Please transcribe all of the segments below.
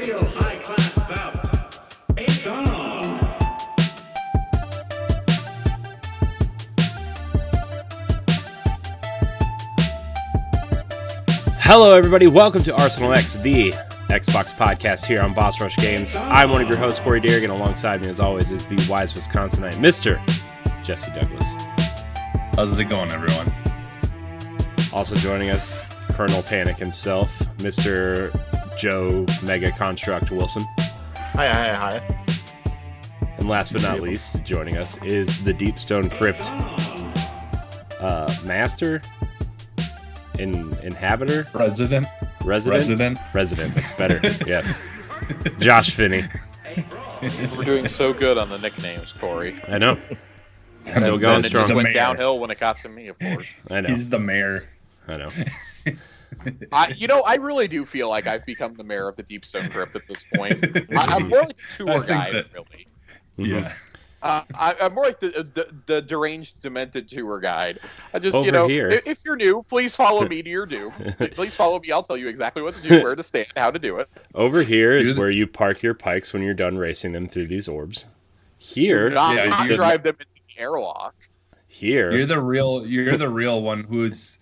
real high-class bout. It's on! Hello, everybody. Welcome to Arsenal X, the Xbox podcast here on Boss Rush Games. I'm one of your hosts, Corey Darrah, and alongside me, as always, is the wise Wisconsinite, Mr. Jesse Douglas. How's it going, everyone? Also joining us, Colonel Panic himself, Mr. Joe Mega Construct Wilson. Hi. And last but not least, joining us is the Deepstone Crypt Master? Inhabitor? Resident. That's better. Yes. Josh Finney. We're doing so good on the nicknames, Corey. I know. Still going And it strong. just went downhill when it got to me, of course. I know. He's the mayor. I know. I really do feel like I've become the mayor of the Deepstone Crypt at this point. I'm more like a tour guide, really. Yeah. I'm more like the deranged, demented tour guide. I just, Over here. if you're new, please follow me to your doom. Please follow me. I'll tell you exactly what to do, where to stand, how to do it. Over here is where you park your pikes when you're done racing them through these orbs. Here, Not drive them into the airlock. Here, You're the real one who's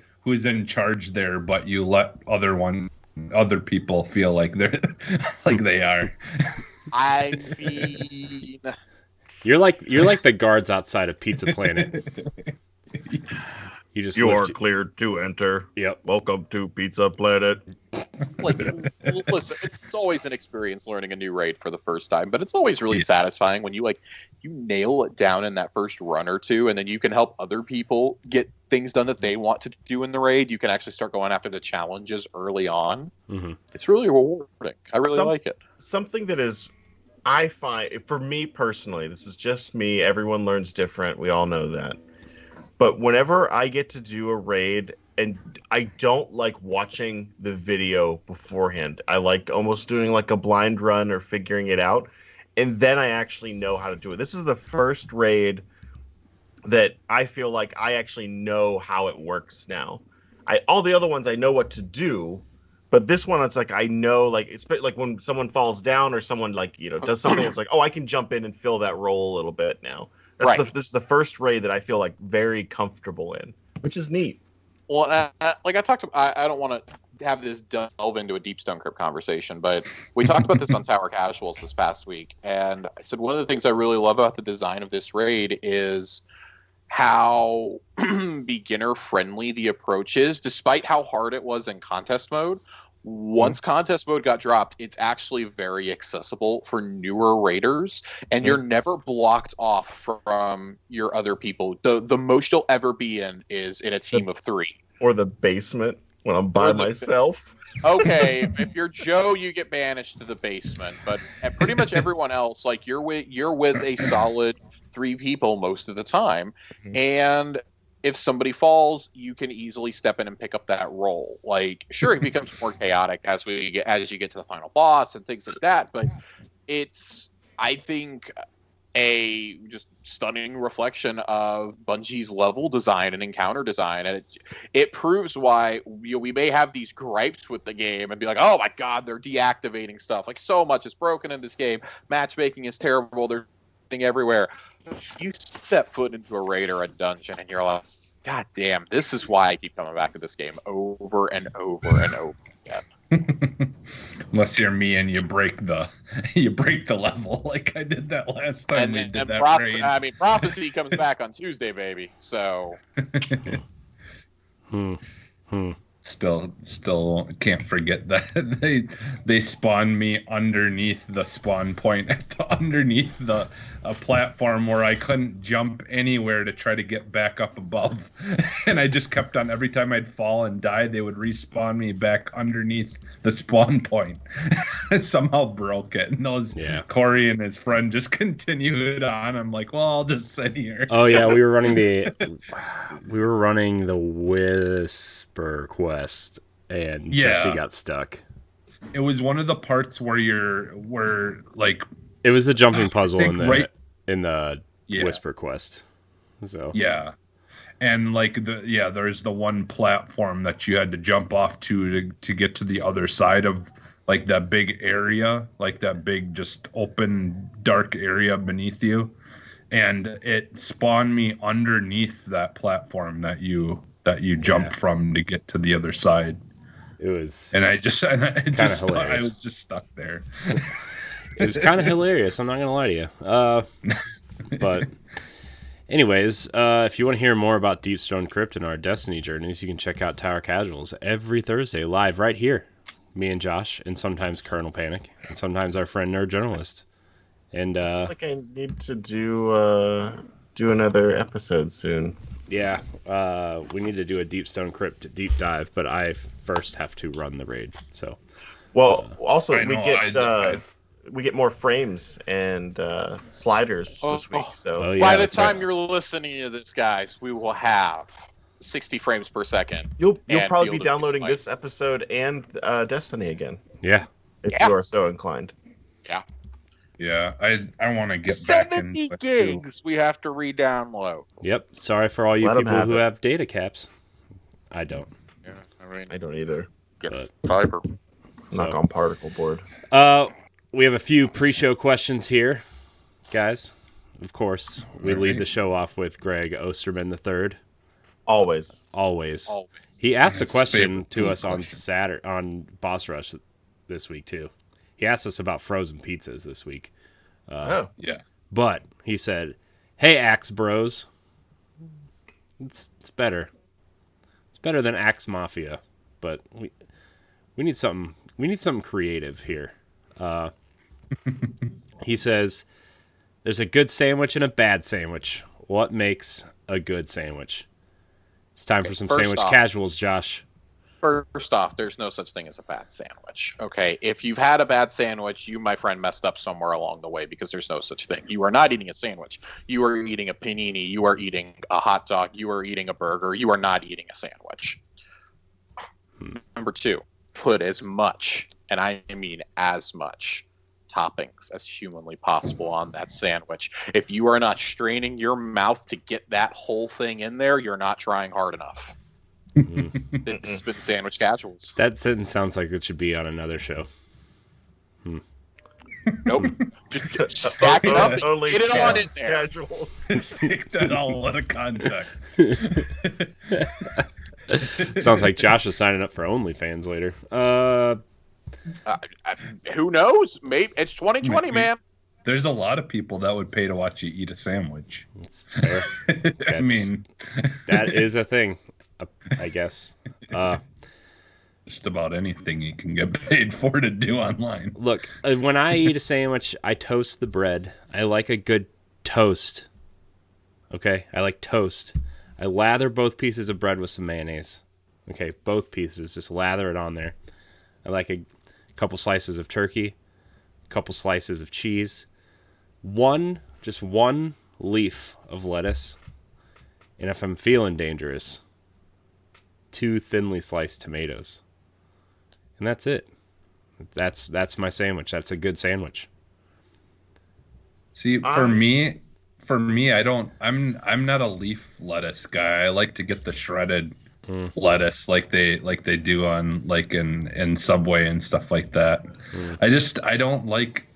in charge there, but you let other people feel like they're like they are. I mean, you're like the guards outside of Pizza Planet. You are cleared to enter. Yep. Welcome to Pizza Planet. like, listen, it's always an experience learning a new raid for the first time, but it's always really satisfying when you nail it down in that first run or two, and then you can help other people get things done that they want to do in the raid. You can actually start going after the challenges early on. Mm-hmm. It's really rewarding. I really like it. Something that is, I find, for me personally, this is just me, everyone learns different, we all know that. But whenever I get to do a raid, and I don't like watching the video beforehand, I like almost doing like a blind run or figuring it out, and then I actually know how to do it. This is the first raid that I feel like I actually know how it works now. All the other ones I know what to do, but this one it's like I know, like it's like when someone falls down or someone does something, it's like, oh, I can jump in and fill that role a little bit now. This is the first raid that I feel like very comfortable in, which is neat. Well, I don't want to have this delve into a Deepstone Crypt conversation, but we talked about this on Tower Casuals this past week, and I said one of the things I really love about the design of this raid is how beginner-friendly the approach is, despite how hard it was in contest mode. Once contest mode got dropped, it's actually very accessible for newer raiders, and you're never blocked off from your other people. The most you'll ever be in is in a team of 3. Or the basement when I'm by myself. Okay, if you're Joe, you get banished to the basement, but pretty much everyone else, like you're with a solid 3 people most of the time, and if somebody falls, you can easily step in and pick up that role. Like, sure, it becomes more chaotic as you get to the final boss and things like that, but it's, I think, a just stunning reflection of Bungie's level design and encounter design, and it proves why we may have these gripes with the game and be like, oh my god, they're deactivating stuff. Like, so much is broken in this game. Matchmaking is terrible. They're everywhere. You step foot into a raid or a dungeon and you're like, god damn, this is why I keep coming back to this game over and over and over again. Unless you're me and you break the level like I did that last time we did that raid. I mean, Prophecy comes back on Tuesday, baby. So Still can't forget that they spawned me underneath the spawn point, underneath a platform where I couldn't jump anywhere to try to get back up above, and I just kept on. Every time I'd fall and die, they would respawn me back underneath the spawn point. I somehow broke it, and Corey and his friend just continued on. I'm like, well, I'll just sit here. Oh yeah, we were running the Whisper quest, and Jesse got stuck. It was one of the parts where it was the jumping puzzle in the Whisper quest. So yeah, and there's the one platform that you had to jump off to get to the other side of like that big area, like that big just open dark area beneath you, and it spawned me underneath that platform that you jumped from to get to the other side. It was And I just hilarious. I was just stuck there. It was kind of hilarious. I'm not gonna lie to you. But anyways, if you want to hear more about Deepstone Crypt and our Destiny journeys, you can check out Tower Casuals every Thursday live right here. Me and Josh, and sometimes Colonel Panic, and sometimes our friend Nerd Journalist. And I think I need to do another episode soon. yeah, we need to do a Deepstone Crypt deep dive, but I first have to run the raid. So, Well, also I know, we get more frames and sliders this week. So oh, yeah, By the that's time right. you're listening to this, guys, we will have 60 frames per second. you'll and probably be be able to downloading display. this episode and Destiny again Yeah, if Yeah. you are so inclined. Yeah, I want to get back 70 in gigs we have to re-download. yep. Sorry for all you Let 'em people have who it. have data caps. I don't. Yeah, I mean, I don't either. get fiber. Knock on particle board. We have a few pre-show questions here, guys. Of course, we lead the show off with Greg Osterman III. Always. Always. Always. He asked a His question favorite to food us on question. Saturday on Boss Rush this week too. He asked us about frozen pizzas this week, Yeah. but he said, "Hey, Axe Bros, it's better. It's better than Axe Mafia, but we need something. We need something creative here." He says, "There's a good sandwich and a bad sandwich. What makes a good sandwich?" It's time for some First sandwich off- casuals, Josh. First off, there's no such thing as a bad sandwich. Okay, if you've had a bad sandwich, you, my friend, messed up somewhere along the way because there's no such thing. You are not eating a sandwich. You are eating a panini. You are eating a hot dog. You are eating a burger. You are not eating a sandwich. Number two, put as much, and I mean as much, toppings as humanly possible on that sandwich. If you are not straining your mouth to get that whole thing in there, you're not trying hard enough. This has been Sandwich Casuals. That sentence sounds like it should be on another show. Nope. Just stack it up and Only get it on in there. Casuals. Take that all out of context. Sounds like Josh is signing up for OnlyFans later. Who knows? Maybe it's 2020, Maybe. man. There's a lot of people that would pay to watch you eat a sandwich. It's fair. I mean, That is a thing, I guess. just about anything you can get paid for to do online. Look, when I eat a sandwich, I toast the bread. I like a good toast. Okay? I like toast. I lather both pieces of bread with some mayonnaise. Okay, both pieces. Just lather it on there. I like a couple slices of turkey, a couple slices of cheese, just one leaf of lettuce, and if I'm feeling dangerous, 2 thinly sliced tomatoes. And that's it. That's my sandwich. That's a good sandwich. See, for me, I'm not a leaf lettuce guy. I like to get the shredded lettuce like they do on in Subway and stuff like that. I don't like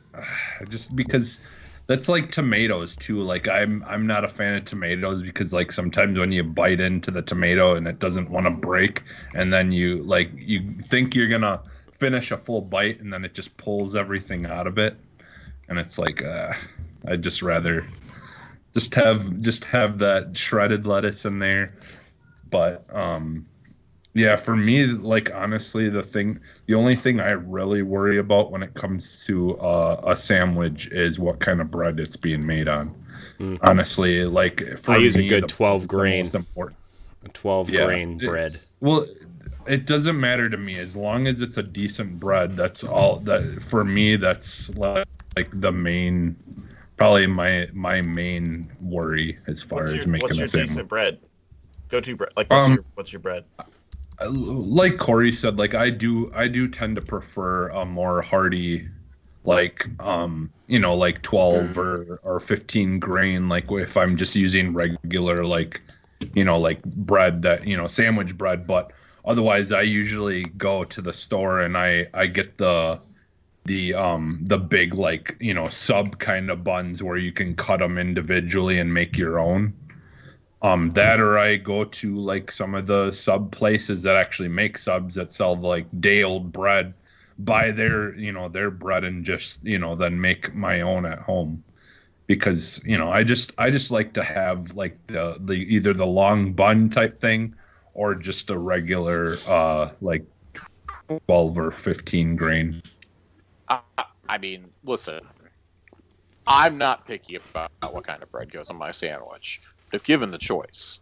just because that's like tomatoes too. Like I'm not a fan of tomatoes because like sometimes when you bite into the tomato and it doesn't want to break, and then you think you're gonna finish a full bite and then it just pulls everything out of it, and it's like I'd just rather just have that shredded lettuce in there. But yeah, for me, like honestly, the only thing I really worry about when it comes to a sandwich is what kind of bread it's being made on. Honestly, like for I use me, a good the 12 bread's the grain. most important. 12 Yeah. grain bread. Well, it doesn't matter to me as long as it's a decent bread. That's all. That for me, that's like the main, probably my main worry as far as making what's a your sandwich. decent bread? Go-to bread. Like what's your bread? Like Corey said, like I do tend to prefer a more hearty, like like 12 or 15 grain. Like if I'm just using regular like bread that sandwich bread, but Otherwise, I usually go to the store and I get the big, like, sub kind of buns where you can cut them individually and make your own. That, or I go to like some of the sub places that actually make subs that sell like day old bread, buy their bread and just, then make my own at home. Because, I just like to have like the either the long bun type thing or just a regular like 12 or 15 grain. I mean, listen, I'm not picky about what kind of bread goes on my sandwich. If given the choice,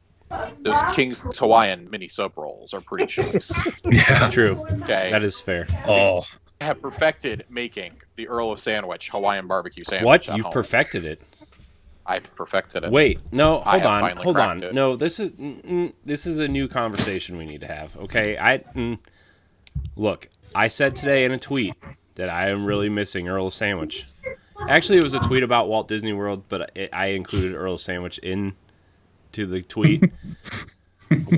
those King's Hawaiian mini sub rolls are pretty choice. Yeah, That's true. Okay. That is fair. Oh, I have perfected making the Earl of Sandwich Hawaiian barbecue sandwich. What? at You've home. perfected it? I've perfected it. Wait, no, I hold have on, finally hold cracked on. it. No, this is a new conversation we need to have. Okay, look. I said today in a tweet that I am really missing Earl of Sandwich. Actually, it was a tweet about Walt Disney World, but I included Earl of Sandwich into the tweet.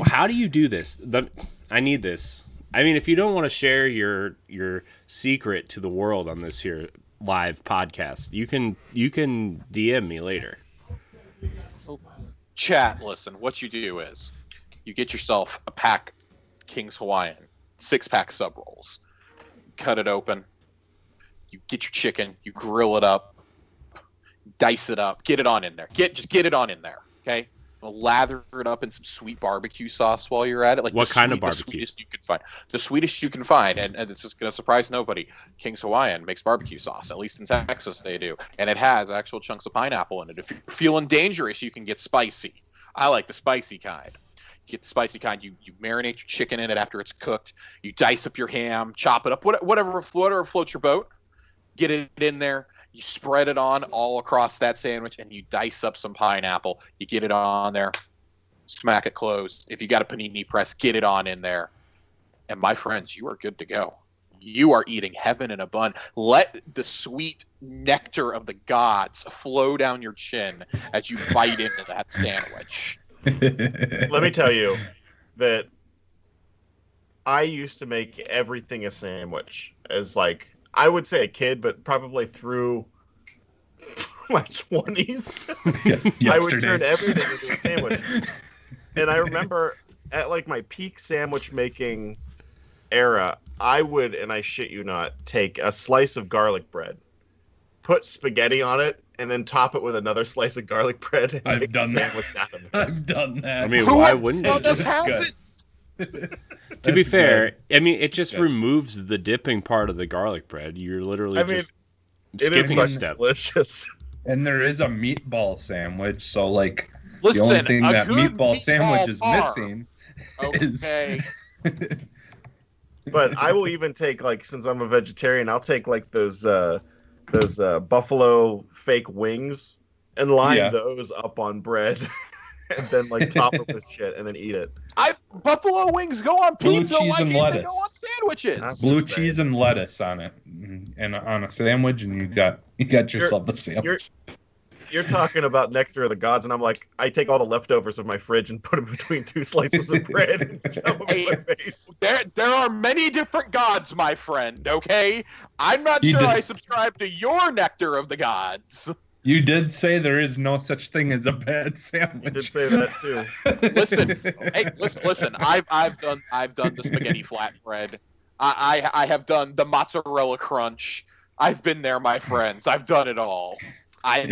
How do you do this? I need this. I mean, if you don't want to share your secret to the world on this here live podcast, you can DM me later. Chat, listen, what you do is you get yourself a pack King's Hawaiian 6-pack sub rolls. Cut it open. You get your chicken, you grill it up, dice it up, get it on in there. Just get it on in there, okay? Lather it up in some sweet barbecue sauce while you're at it. Like what kind of barbecue? The sweetest you can find. The sweetest you can find, and this is going to surprise nobody. King's Hawaiian makes barbecue sauce. At least in Texas they do, and it has actual chunks of pineapple in it. If you're feeling dangerous, you can get spicy. I like the spicy kind. You get the spicy kind. You marinate your chicken in it after it's cooked. You dice up your ham, chop it up, whatever floats your boat. Get it in there. You spread it on all across that sandwich, and you dice up some pineapple. You get it on there, smack it closed. If you got a panini press, get it on in there. And my friends, you are good to go. You are eating heaven in a bun. Let the sweet nectar of the gods flow down your chin as you bite into that sandwich. Let me tell you that I used to make everything a sandwich as like, I would say a kid, but probably through my 20s, I would turn everything into a sandwich. And I remember at like my peak sandwich making era, I would, and I shit you not, take a slice of garlic bread, put spaghetti on it, and then top it with another slice of garlic bread and I've make done a that. sandwich out of it. I've done that. I mean, why wouldn't Well, you? this has good. To be That's fair, good. I mean, it just Good. removes the dipping part of the garlic bread. You're literally I mean, just It is skipping a fucking step. delicious. And there is a meatball sandwich, so like the Listen, only thing a that good meatball sandwich is bar. missing Okay. But I will even take, like, since I'm a vegetarian, I'll take like those buffalo fake wings and line Yeah. those up on bread, and then like top it with shit, and then eat it. Buffalo wings go on Blue pizza. cheese Why and can't they lettuce. go on sandwiches? That's blue just cheese saying. and lettuce on it, and on a sandwich, and you got yourself a sandwich. You're talking about nectar of the gods, and I'm like, I take all the leftovers of my fridge and put them between two slices of bread and shove them in my face. There are many different gods, my friend, okay? I'm not You sure did- I subscribe to your nectar of the gods. You did say there is no such thing as a bad I sandwich. did say that too. Listen. I've done the spaghetti flatbread. I have done the mozzarella crunch. I've been there, my friends. I've done it all. I I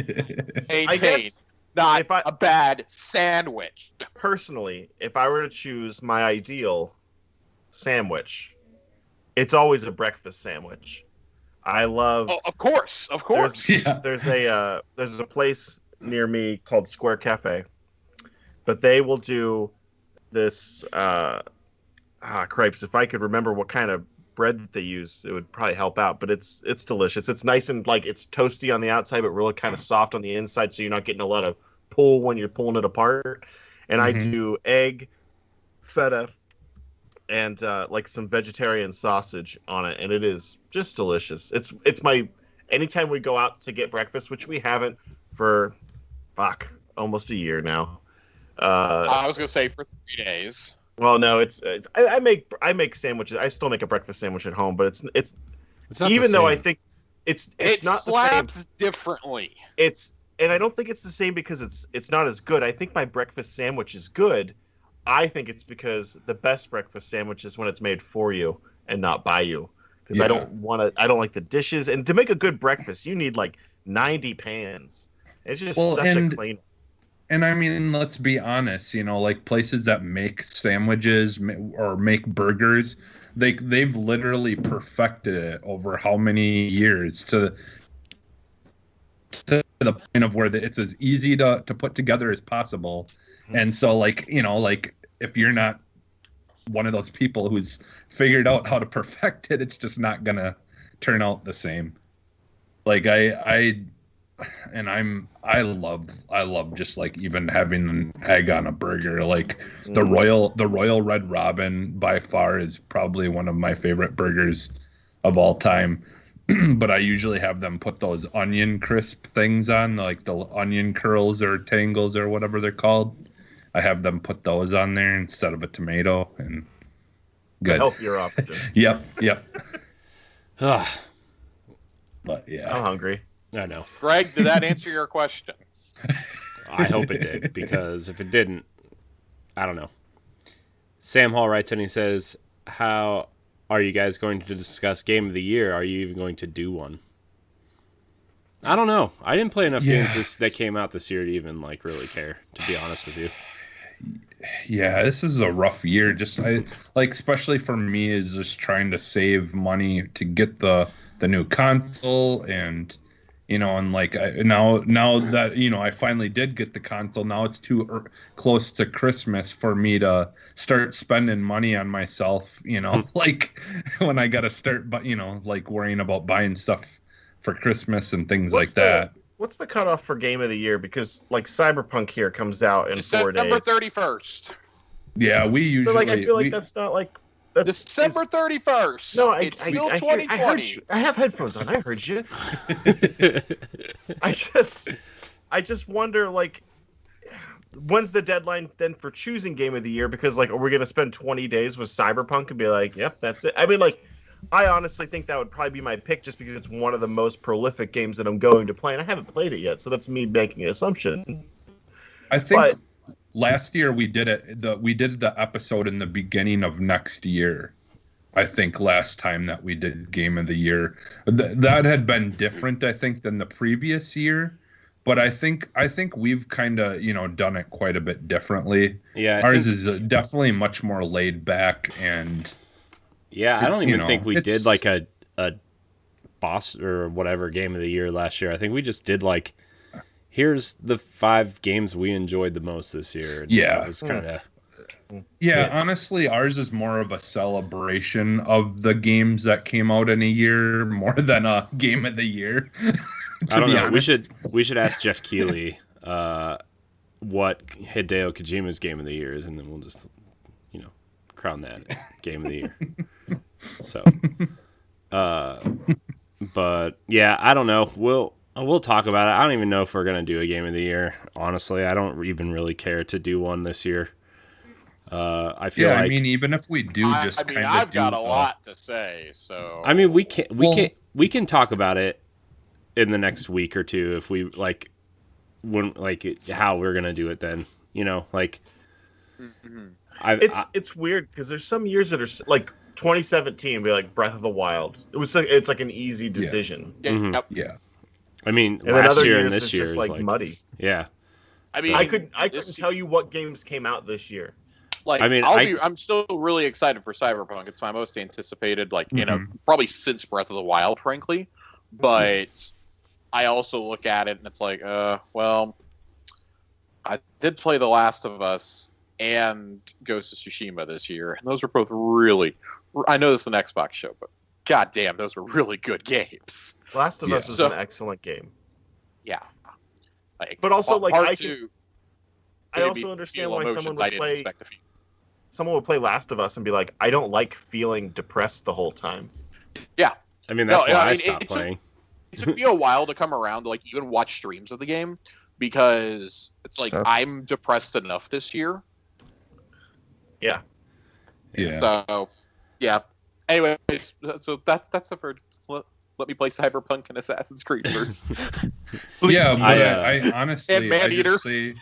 maintain guess not if I- a bad sandwich. personally, if I were to choose my ideal sandwich, it's always a breakfast sandwich. I love. Oh, of course. Yeah. There's a place near me called Square Cafe, but they will do this. Cripes! If I could remember what kind of bread that they use, it would probably help out. But it's delicious. It's nice and like it's toasty on the outside, but really kind of soft on the inside, so you're not getting a lot of pull when you're pulling it apart. And I Mhm. do egg, feta, and like some vegetarian sausage on it, and it is just delicious. It's my anytime we go out to get breakfast, which we haven't for almost a year now. I was gonna say for 3 days. Well, no, I make sandwiches. I still make a breakfast sandwich at home, but it's It's not even the though I same. think it's It not the same. slaps differently. And I don't think it's the same because it's not as good. I think my breakfast sandwich is good. I think it's because the best breakfast sandwich is when it's made for you and not by you. Because I don't like the dishes. And to make a good breakfast, you need like 90 pans. It's just such a clean. And I mean, let's be honest, like places that make sandwiches or make burgers, they've literally perfected it over how many years to the point of where it's as easy to put together as possible. And so like if you're not one of those people who's figured out how to perfect it, it's just not gonna turn out the same. Like I love just like even having an egg on a burger. Like the Royal Red Robin by far is probably one of my favorite burgers of all time. But I usually have them put those onion crisp things on, like the onion curls or tangles or whatever they're called. I have them put those on there instead of a tomato, and good. Healthier option. Yep. Ugh, But yeah, I'm hungry. I know. Greg, did that answer your question? I hope it did, because if it didn't, I don't know. Sam Hall writes and he says, how are you guys going to discuss Game of the Year? Are you even going to do one? I don't know. I didn't play enough games that came out this year to even like really care, to be honest with you. Yeah, this is a rough year. Just especially for me, is just trying to save money to get the new console, and and like now that I finally did get the console. Now it's too close to Christmas for me to start spending money on myself. Like when I got to start, but like worrying about buying stuff for Christmas and things like that. What's the cutoff for Game of the Year? Because like Cyberpunk here comes out in 4 days. December 31st. Yeah, we usually. I feel like that's not like that's December 31st. No, it's still 2020. I heard you. I have headphones on. I heard you. I just wonder, like, when's the deadline then for choosing Game of the Year? Because like, are we gonna spend 20 days with Cyberpunk and be like, yep, that's it? I mean, like, I honestly think that would probably be my pick, just because it's one of the most prolific games that I'm going to play, and I haven't played it yet, so that's me making an assumption. I think last year we did it. We did the episode in the beginning of next year. I think last time that we did Game of the Year, that had been different, I think, than the previous year. But I think we've kind of done it quite a bit differently. Yeah, ours is definitely much more laid back, and yeah, I don't even think we did like a boss or whatever Game of the Year last year. I think we just did like, here's the 5 games we enjoyed the most this year. And it was kind of. Yeah, honestly, ours is more of a celebration of the games that came out in a year more than a Game of the Year. I don't know. Honest. We should ask Jeff Keighley what Hideo Kojima's Game of the Year is, and then we'll just crown that Game of the Year. So, but yeah, I don't know. We'll talk about it. I don't even know if we're gonna do a Game of the Year. Honestly, I don't even really care to do one this year. I feel like, I mean, even if we do, I've got a lot to say. So I mean, we can talk about it in the next week or two if we like how we're gonna do it then. Like. It's weird because there's some years that are like 2017 be like Breath of the Wild. It's like an easy decision. Yeah. Mm-hmm. Yep. Yeah. I mean, and last year and this year is is like muddy. Yeah. I mean, I couldn't tell you what games came out this year. Like, I mean, I'm still really excited for Cyberpunk. It's my most anticipated, probably since Breath of the Wild, frankly. But I also look at it and it's like, well, I did play The Last of Us and Ghost of Tsushima this year, and those were both really. I know this is an Xbox show, but goddamn, those were really good games. Last of Us is an excellent game. Yeah, but also like I also understand why someone would play Last of Us and be like, I don't like feeling depressed the whole time. Yeah, I mean that's why I stopped playing. It took me a while to come around to like even watch streams of the game, because it's like I'm depressed enough this year. Yeah. Yeah. So, yeah. Anyways, so that's the first. Let me play Cyberpunk and Assassin's Creed first. Yeah, but I and honestly, I Maneater. just say,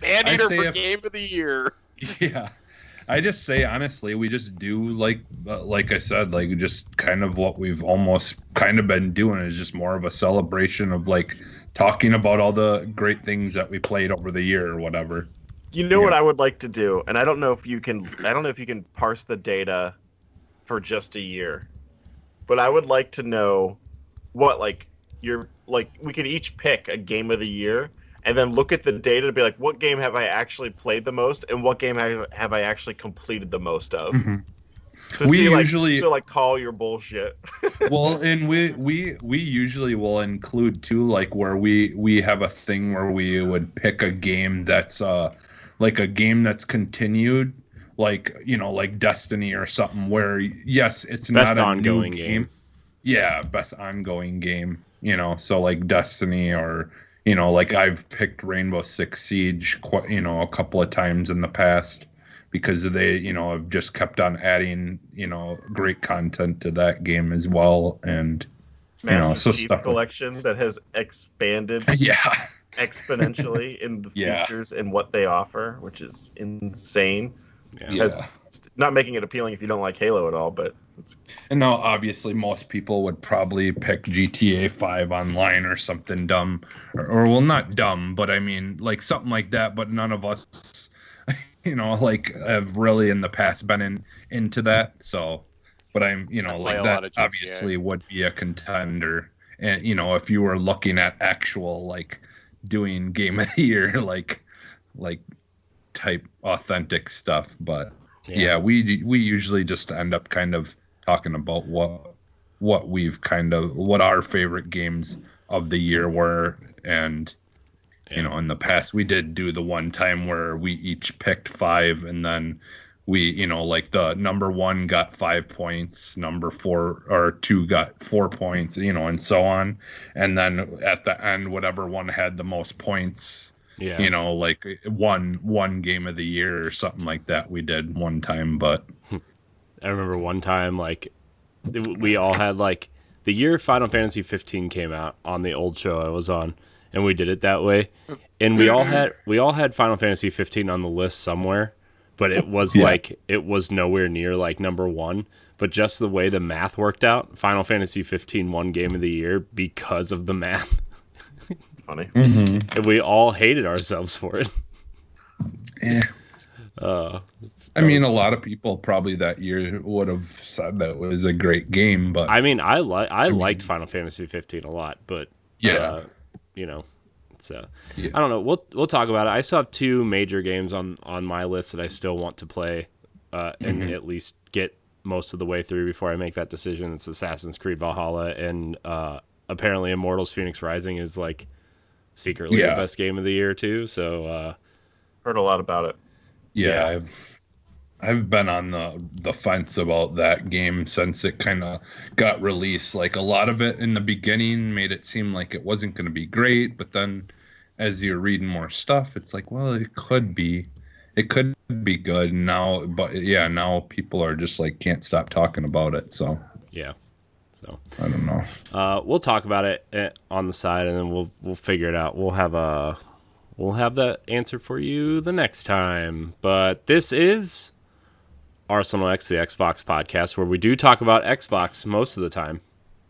Maneater say for if- Game of the Year. yeah, I just say honestly, we just do like I said, like just kind of what we've almost kind of been doing is just more of a celebration of like talking about all the great things that we played over the year or whatever. You know what I would like to do, and I don't know if you can parse the data for just a year, but I would like to know what we could each pick a game of the year and then look at the data to be like, what game have I actually played the most and what game have I actually completed the most of? To We see, usually feel like call your bullshit. well, and we usually will include too, like where we have a thing where we would pick a game that's like a game that's continued, like like Destiny or something, where yes, it's Best not a ongoing new game. Yeah, best ongoing game. So like Destiny or like I've picked Rainbow Six Siege a couple of times in the past because they have just kept on adding great content to that game as well, and Master so Chief stuff Collection that has expanded yeah. exponentially in the Yeah. features and what they offer, which is insane. Yeah. Has- Not making it appealing if you don't like Halo at all, but it's And now, obviously, most people would probably pick GTA 5 online or something dumb, or well, not dumb, but I mean, like something like that. But none of us, like have really in the past been into that. So, but I'm, play like a lot that of GTA. obviously would be a contender. And if you were looking at actual like doing game of the year, like type authentic stuff, but. Yeah, we usually just end up kind of talking about what our favorite games of the year were, and in the past we did do the one time where we each picked 5, and then we like the number 1 got 5 points, number 4 or 2 got 4 points, and so on, and then at the end whatever one had the most points. Yeah. Like one game of the year or something like that we did one time, but I remember one time, like, we all had, like, the year Final Fantasy 15 came out on the old show I was on, and we did it that way. And we all had Final Fantasy 15 on the list somewhere, but it was it was nowhere near like number 1. But just the way the math worked out, Final Fantasy 15 won Game of the Year because of the math. It's funny. Mm-hmm. And we all hated ourselves for it. Yeah. I mean, a lot of people probably that year would have said that was a great game, but I mean, I liked Final Fantasy 15 a lot, but yeah, it's I don't know. We'll talk about it. I still have 2 major games on my list that I still want to play, and at least get most of the way through before I make that decision. It's Assassin's Creed Valhalla, and apparently Immortals Phoenix Rising is like secretly the best game of the year too. So Heard a lot about it. Yeah. I've been on the fence about that game since it kind of got released. Like a lot of it in the beginning made it seem like it wasn't going to be great, but then as you're reading more stuff, it's like, well, it could be good now. But yeah, now people are just like can't stop talking about it. So yeah. So I don't know. We'll talk about it on the side, and then we'll figure it out. We'll have that answer for you the next time. But this is Arsenal X, the Xbox podcast, where we do talk about Xbox most of the time,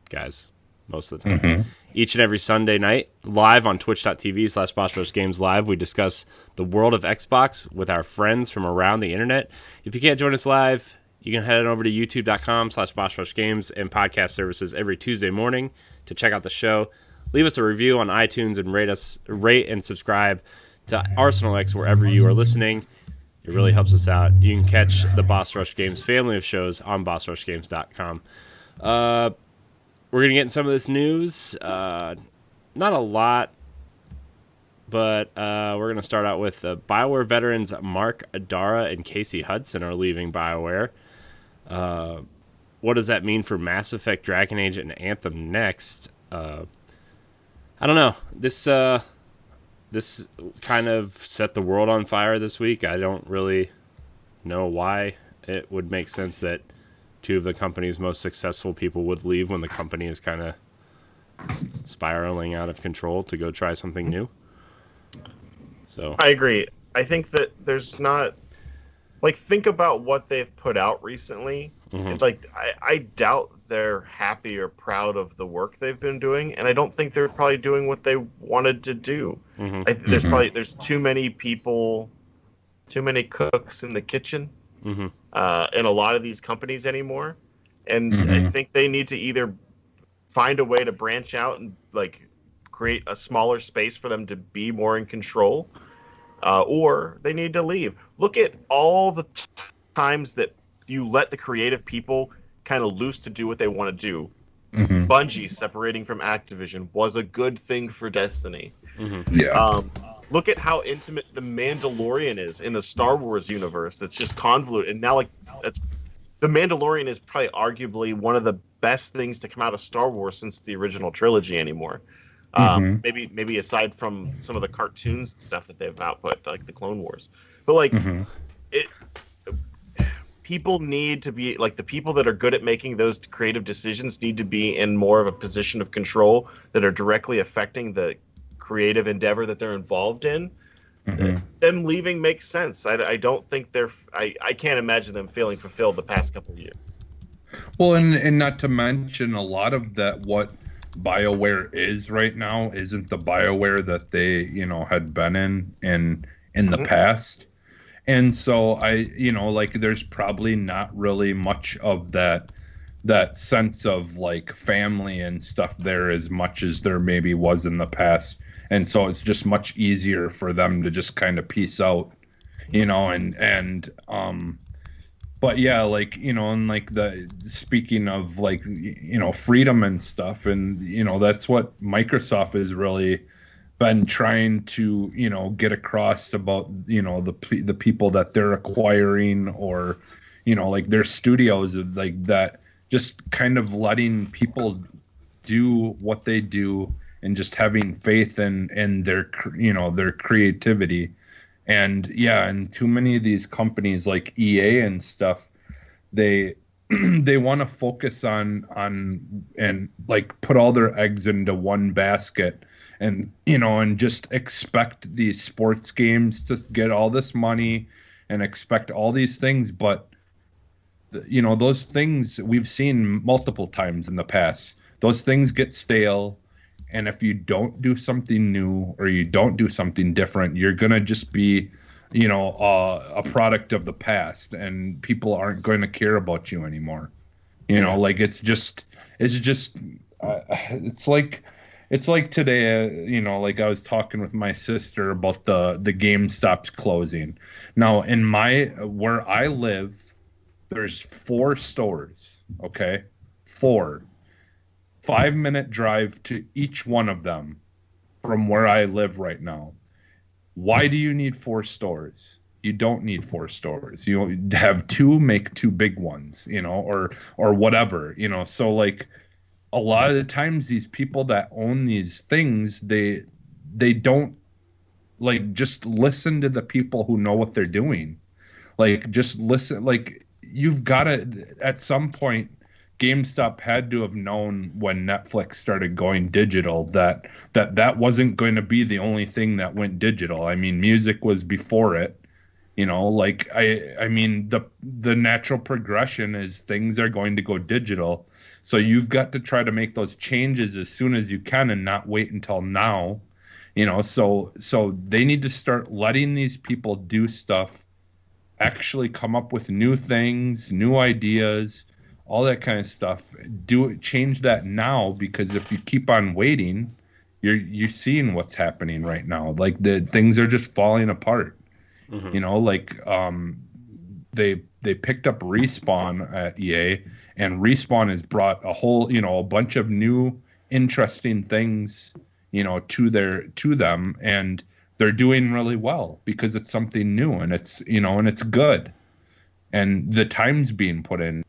guys. Most of the time. Mm-hmm. Each and every Sunday night, live on twitch.tv/BossRushGamesLive, Games we discuss the world of Xbox with our friends from around the internet. If you can't join us live, you can head on over to youtube.com/BossRushGames and podcast services every Tuesday morning to check out the show. Leave us a review on iTunes and rate and subscribe to Arsenal X wherever you are listening. It really helps us out. You can catch the Boss Rush Games family of shows on BossRushGames.com. We're going to get in some of this news. Not a lot, but we're going to start out with BioWare veterans Mark Adara and Casey Hudson are leaving BioWare. What does that mean for Mass Effect, Dragon Age, and Anthem Next? I don't know. This kind of set the world on fire this week. I don't really know why it would make sense that two of the company's most successful people would leave when the company is kind of spiraling out of control to go try something new. So I agree. I think that there's not, like, think about what they've put out recently. It's like I doubt they're happy or proud of the work they've been doing, and I don't think they're probably doing what they wanted to do. There's too many people, too many cooks in the kitchen in a lot of these companies anymore, and I think they need to either find a way to branch out and like create a smaller space for them to be more in control, or they need to leave. Look at all the times that you let the creative people kind of loose to do what they want to do. Bungie separating from Activision was a good thing for Destiny. Look at how intimate the Mandalorian is in the Star Wars universe. That's just convoluted, and now like the Mandalorian is probably arguably one of the best things to come out of Star Wars since the original trilogy anymore. Maybe aside from some of the cartoons and stuff that they've output, like the Clone Wars. But like people need to be like, the people that are good at making those creative decisions need to be in more of a position of control that are directly affecting the creative endeavor that they're involved in. Them leaving makes sense. I don't think I can't imagine them feeling fulfilled the past couple of years. Well, and not to mention a lot of that, what BioWare is right now isn't the BioWare that they, had been in the past. And so there's probably not really much of that sense of like family and stuff there as much as there maybe was in the past. And so it's just much easier for them to just kind of peace out, but yeah, like, and like speaking of like, freedom and stuff, and, that's what Microsoft has really been trying to, get across about, the people that they're acquiring, or, like their studios, like that, just kind of letting people do what they do and just having faith in their, their creativity. And yeah, and too many of these companies like EA and stuff, they want to focus on and like put all their eggs into one basket, and and just expect these sports games to get all this money and expect all these things. But those things we've seen multiple times in the past. Those things get stale. And if you don't do something new or you don't do something different, you're going to just be, a product of the past, and people aren't going to care about you anymore. Like it's like today, like I was talking with my sister about the GameStop's closing. Now where I live, there's 4 stores. Okay. 4. 5-minute drive to each one of them from where I live right now. Why do you need 4 stores? You don't need 4 stores. You have 2, make 2 big ones, or whatever, So like a lot of the times these people that own these things, they don't like just listen to the people who know what they're doing. Like just listen, like you've got to, at some point, GameStop had to have known when Netflix started going digital that wasn't going to be the only thing that went digital. I mean, music was before it, like I mean, the natural progression is things are going to go digital. So you've got to try to make those changes as soon as you can and not wait until now, so they need to start letting these people do stuff, actually come up with new things, new ideas, all that kind of stuff. Change that now, because if you keep on waiting, you're seeing what's happening right now. Like the things are just falling apart. Like they picked up Respawn at EA, and Respawn has brought a whole, a bunch of new interesting things, to them, and they're doing really well because it's something new, and it's, and it's good, and the time's being put in.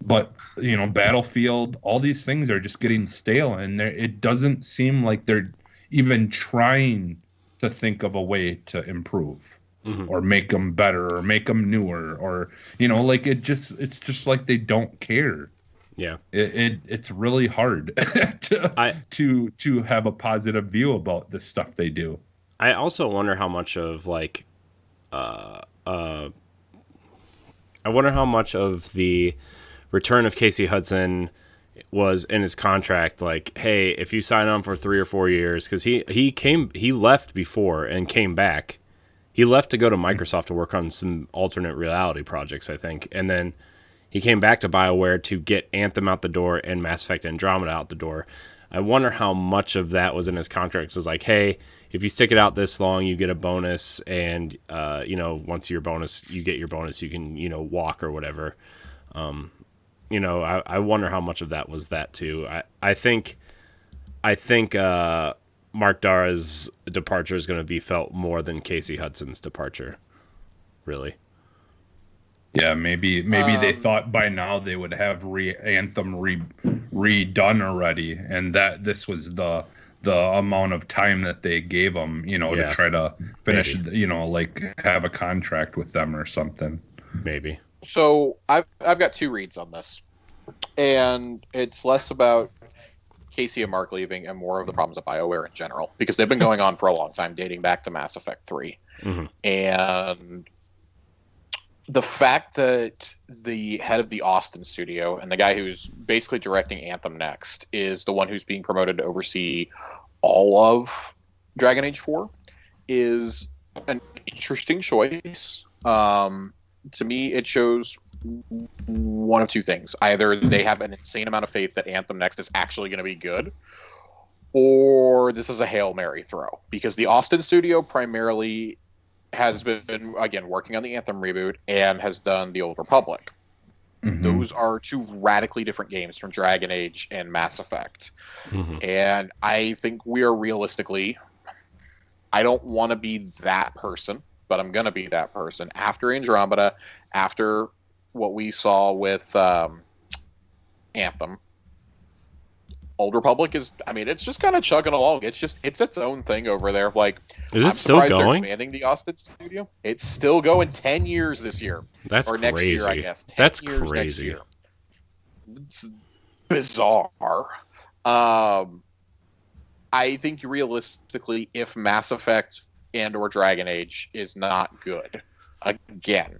But Battlefield, all these things are just getting stale, and it doesn't seem like they're even trying to think of a way to improve. or make them better or make them newer, or like it's just like they don't care. Yeah, it's really hard to have a positive view about the stuff they do. I also wonder how much of like I wonder how much of the return of Casey Hudson was in his contract, like, hey, if you sign on for 3 or 4 years, because he left before and came back. He left to go to Microsoft to work on some alternate reality projects, I think, and then he came back to BioWare to get Anthem out the door and Mass Effect Andromeda out the door. I wonder how much of that was in his contract. It was like, hey, if you stick it out this long, you get a bonus, and once your bonus, you get your bonus, you can walk or whatever. I wonder how much of that was that too. I think Mark Darrah's departure is going to be felt more than Casey Hudson's departure, really. Yeah, maybe they thought by now they would have Anthem redone already, and that this was the amount of time that they gave them, to try to finish, like have a contract with them or something. Maybe. So I've got 2 reads on this, and it's less about Casey and Mark leaving and more of the problems at BioWare in general, because they've been going on for a long time, dating back to Mass Effect 3. Mm-hmm. And the fact that the head of the Austin studio and the guy who's basically directing Anthem Next is the one who's being promoted to oversee all of Dragon Age 4 is an interesting choice. To me, it shows one of 2 things. Either they have an insane amount of faith that Anthem Next is actually going to be good, or this is a Hail Mary throw. Because the Austin studio primarily has been, again, working on the Anthem reboot and has done the Old Republic. Mm-hmm. Those are 2 radically different games from Dragon Age and Mass Effect. Mm-hmm. And I think we are realistically... I don't want to be that person, but I'm going to be that person. After Andromeda, after what we saw with Anthem, Old Republic is, it's just kind of chugging along. It's its own thing over there. Like, is it still going? They're expanding the Austin studio. It's still going 10 years this year. That's or next crazy. year, I guess. 10 That's years crazy. Next year. It's bizarre. I think realistically, if Mass Effect and or Dragon Age is not good, again,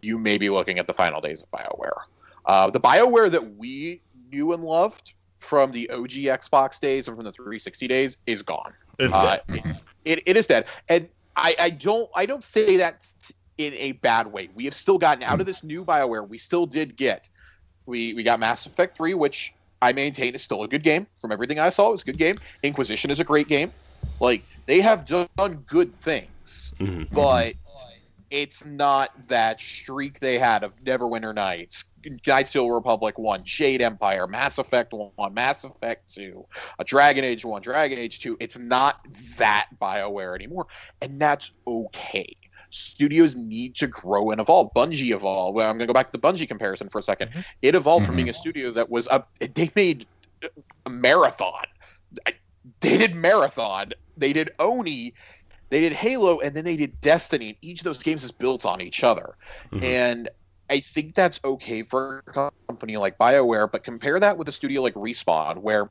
you may be looking at the final days of BioWare. The BioWare that we knew and loved from the OG Xbox days and from the 360 days is gone. It's dead. It is dead. And I don't say that in a bad way. We have still gotten out of this new BioWare. We still did get. We got Mass Effect 3, which I maintain is still a good game. From everything I saw, it was a good game. Inquisition is a great game. Like, they have done good things, Mm-hmm. but it's not that streak they had of Neverwinter Nights, Knights of the Republic 1, Jade Empire, Mass Effect 1, Mass Effect 2, Dragon Age 1, Dragon Age 2. It's not that BioWare anymore, and that's okay. Studios need to grow and evolve. Bungie evolved. Well, I'm going to go back to the Bungie comparison for a second. Mm-hmm. It evolved from being a studio that was they made a Marathon. They did Marathon. They did Oni. They did Halo, and then they did Destiny. Each of those games is built on each other. Mm-hmm. And I think that's okay for a company like BioWare, but compare that with a studio like Respawn, where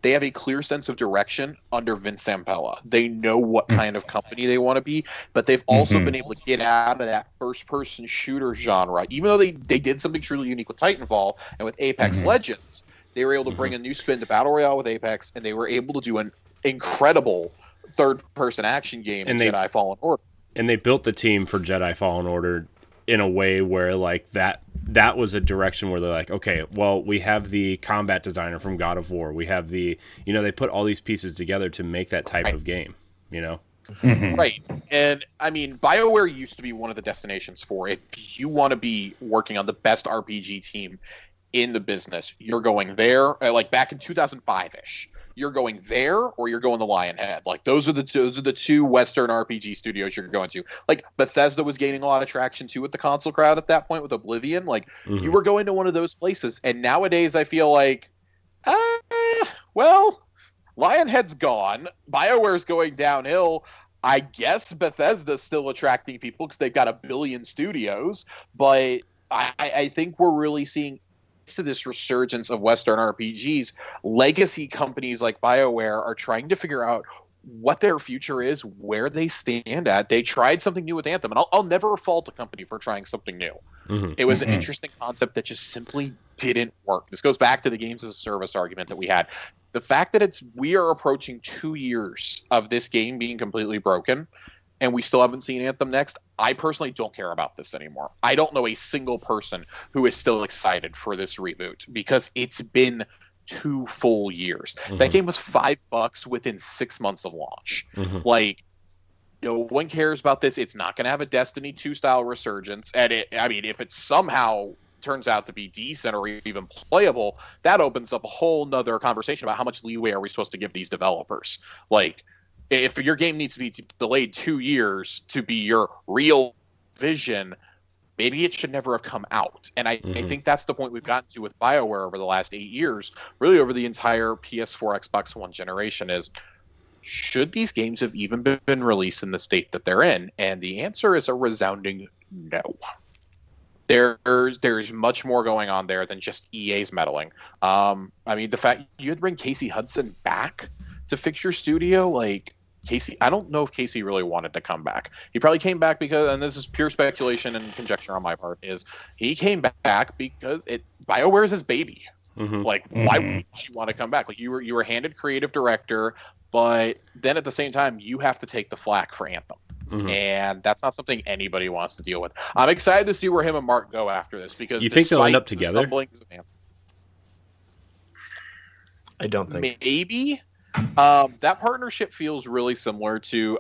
they have a clear sense of direction under Vince Zampella. They know what kind of company they want to be, but they've also been able to get out of that first-person shooter genre. Even though they did something truly unique with Titanfall and with Apex Legends, they were able to bring a new spin to Battle Royale with Apex, and they were able to do an incredible third-person action game in Jedi Fallen Order. And they built the team for Jedi Fallen Order in a way where, like, that was a direction where they're like, okay, well, we have the combat designer from God of War. We have the, they put all these pieces together to make that type of game, Right. And, BioWare used to be one of the destinations for it. If you want to be working on the best RPG team in the business, you're going there, like back in 2005-ish. You're going there, or you're going to Lionhead. Like, those are the two Western RPG studios you're going to. Like, Bethesda was gaining a lot of traction too with the console crowd at that point with Oblivion. Like, you were going to one of those places. And nowadays, I feel like, well, Lionhead's gone. BioWare's going downhill. I guess Bethesda's still attracting people because they've got 1 billion studios, but I think we're really seeing to this resurgence of Western RPGs. Legacy companies like BioWare are trying to figure out what their future is, where they stand at. They tried something new with Anthem, and I'll never fault a company for trying something new. It was an interesting concept that just simply didn't work. This goes back to the games as a service argument that we had. The fact that we are approaching 2 years of this game being completely broken, and we still haven't seen Anthem Next, I personally don't care about this anymore. I don't know a single person who is still excited for this reboot because it's been 2 full years. That game was $5 within 6 months of launch. Like, no one cares about this. It's not going to have a Destiny 2 style resurgence. And if it somehow turns out to be decent or even playable, that opens up a whole nother conversation about how much leeway are we supposed to give these developers. Like, if your game needs to be delayed 2 years to be your real vision, maybe it should never have come out. And I think that's the point we've gotten to with BioWare over the last 8 years, really over the entire PS4, Xbox One generation, is should these games have even been released in the state that they're in? And the answer is a resounding no. There's much more going on there than just EA's meddling. The fact you had to bring Casey Hudson back to fix your studio, like, Casey, I don't know if Casey really wanted to come back. He probably came back because, and this is pure speculation and conjecture on my part, is he came back because BioWare is his baby. Like, why would you want to come back? Like, you were handed creative director, but then at the same time, you have to take the flack for Anthem. And that's not something anybody wants to deal with. I'm excited to see where him and Mark go after this, because you think they'll end up together? I don't think. Maybe. That partnership feels really similar to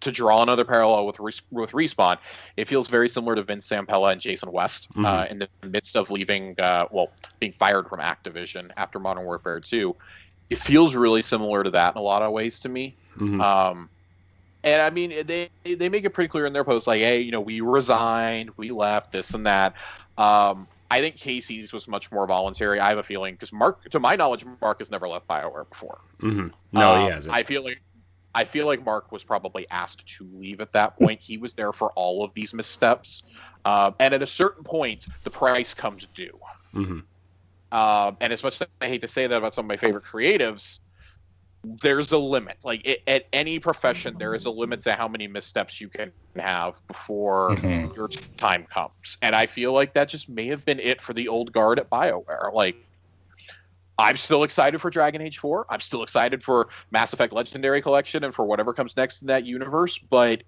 draw another parallel with Respawn. It feels very similar to Vince Zampella and Jason West in the midst of leaving, being fired from Activision after Modern Warfare 2. It feels really similar to that in a lot of ways to me. And I mean, they make it pretty clear in their post, like, hey, we resigned, we left, this and that. I think Casey's was much more voluntary. I have a feeling, because Mark, to my knowledge, Mark has never left BioWare before. No, he hasn't. I feel like Mark was probably asked to leave at that point. He was there for all of these missteps. And at a certain point, the price comes due. And as much as I hate to say that about some of my favorite creatives, there's a limit. Like, at any profession, there is a limit to how many missteps you can have before your time comes. And I feel like that just may have been it for the old guard at BioWare. Like, I'm still excited for Dragon Age 4. I'm still excited for Mass Effect Legendary Collection and for whatever comes next in that universe. But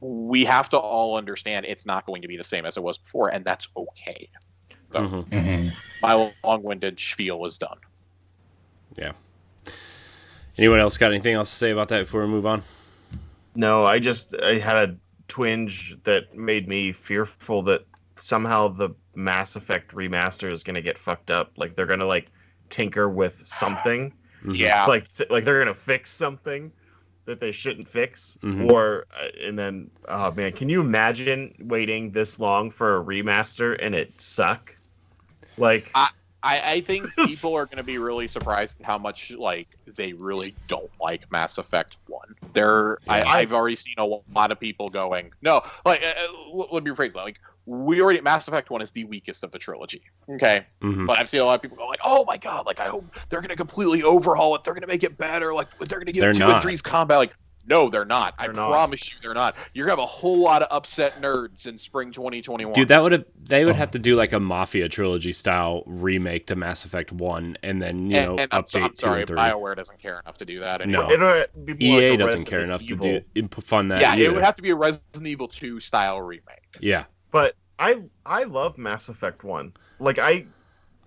we have to all understand it's not going to be the same as it was before, and that's okay. So, my long-winded spiel is done. Yeah. Anyone else got anything else to say about that before we move on? No, I had a twinge that made me fearful that somehow the Mass Effect remaster is going to get fucked up. Like, they're going to, like, tinker with something. Yeah. Like they're going to fix something that they shouldn't fix. Or, and then, oh man, can you imagine waiting this long for a remaster and it suck? Like, I think people are going to be really surprised at how much, like, they really don't like Mass Effect 1. I've already seen a lot of people going, no, like, let me rephrase that. Like, Mass Effect 1 is the weakest of the trilogy. Okay. But I've seen a lot of people go like, oh my God, like, I hope they're going to completely overhaul it. They're going to make it better. Like, they're going to give 2 and 3's combat. Like, no, they're not. I promise you they're not. You're going to have a whole lot of upset nerds in spring 2021. Dude, they would have to do like a Mafia trilogy style remake to Mass Effect 1 and then, update I'm sorry, 2 and 3. BioWare doesn't care enough to do that anymore. No. EA doesn't care enough to fund that either. It would have to be a Resident Evil 2 style remake. Yeah. But I love Mass Effect 1. Like, I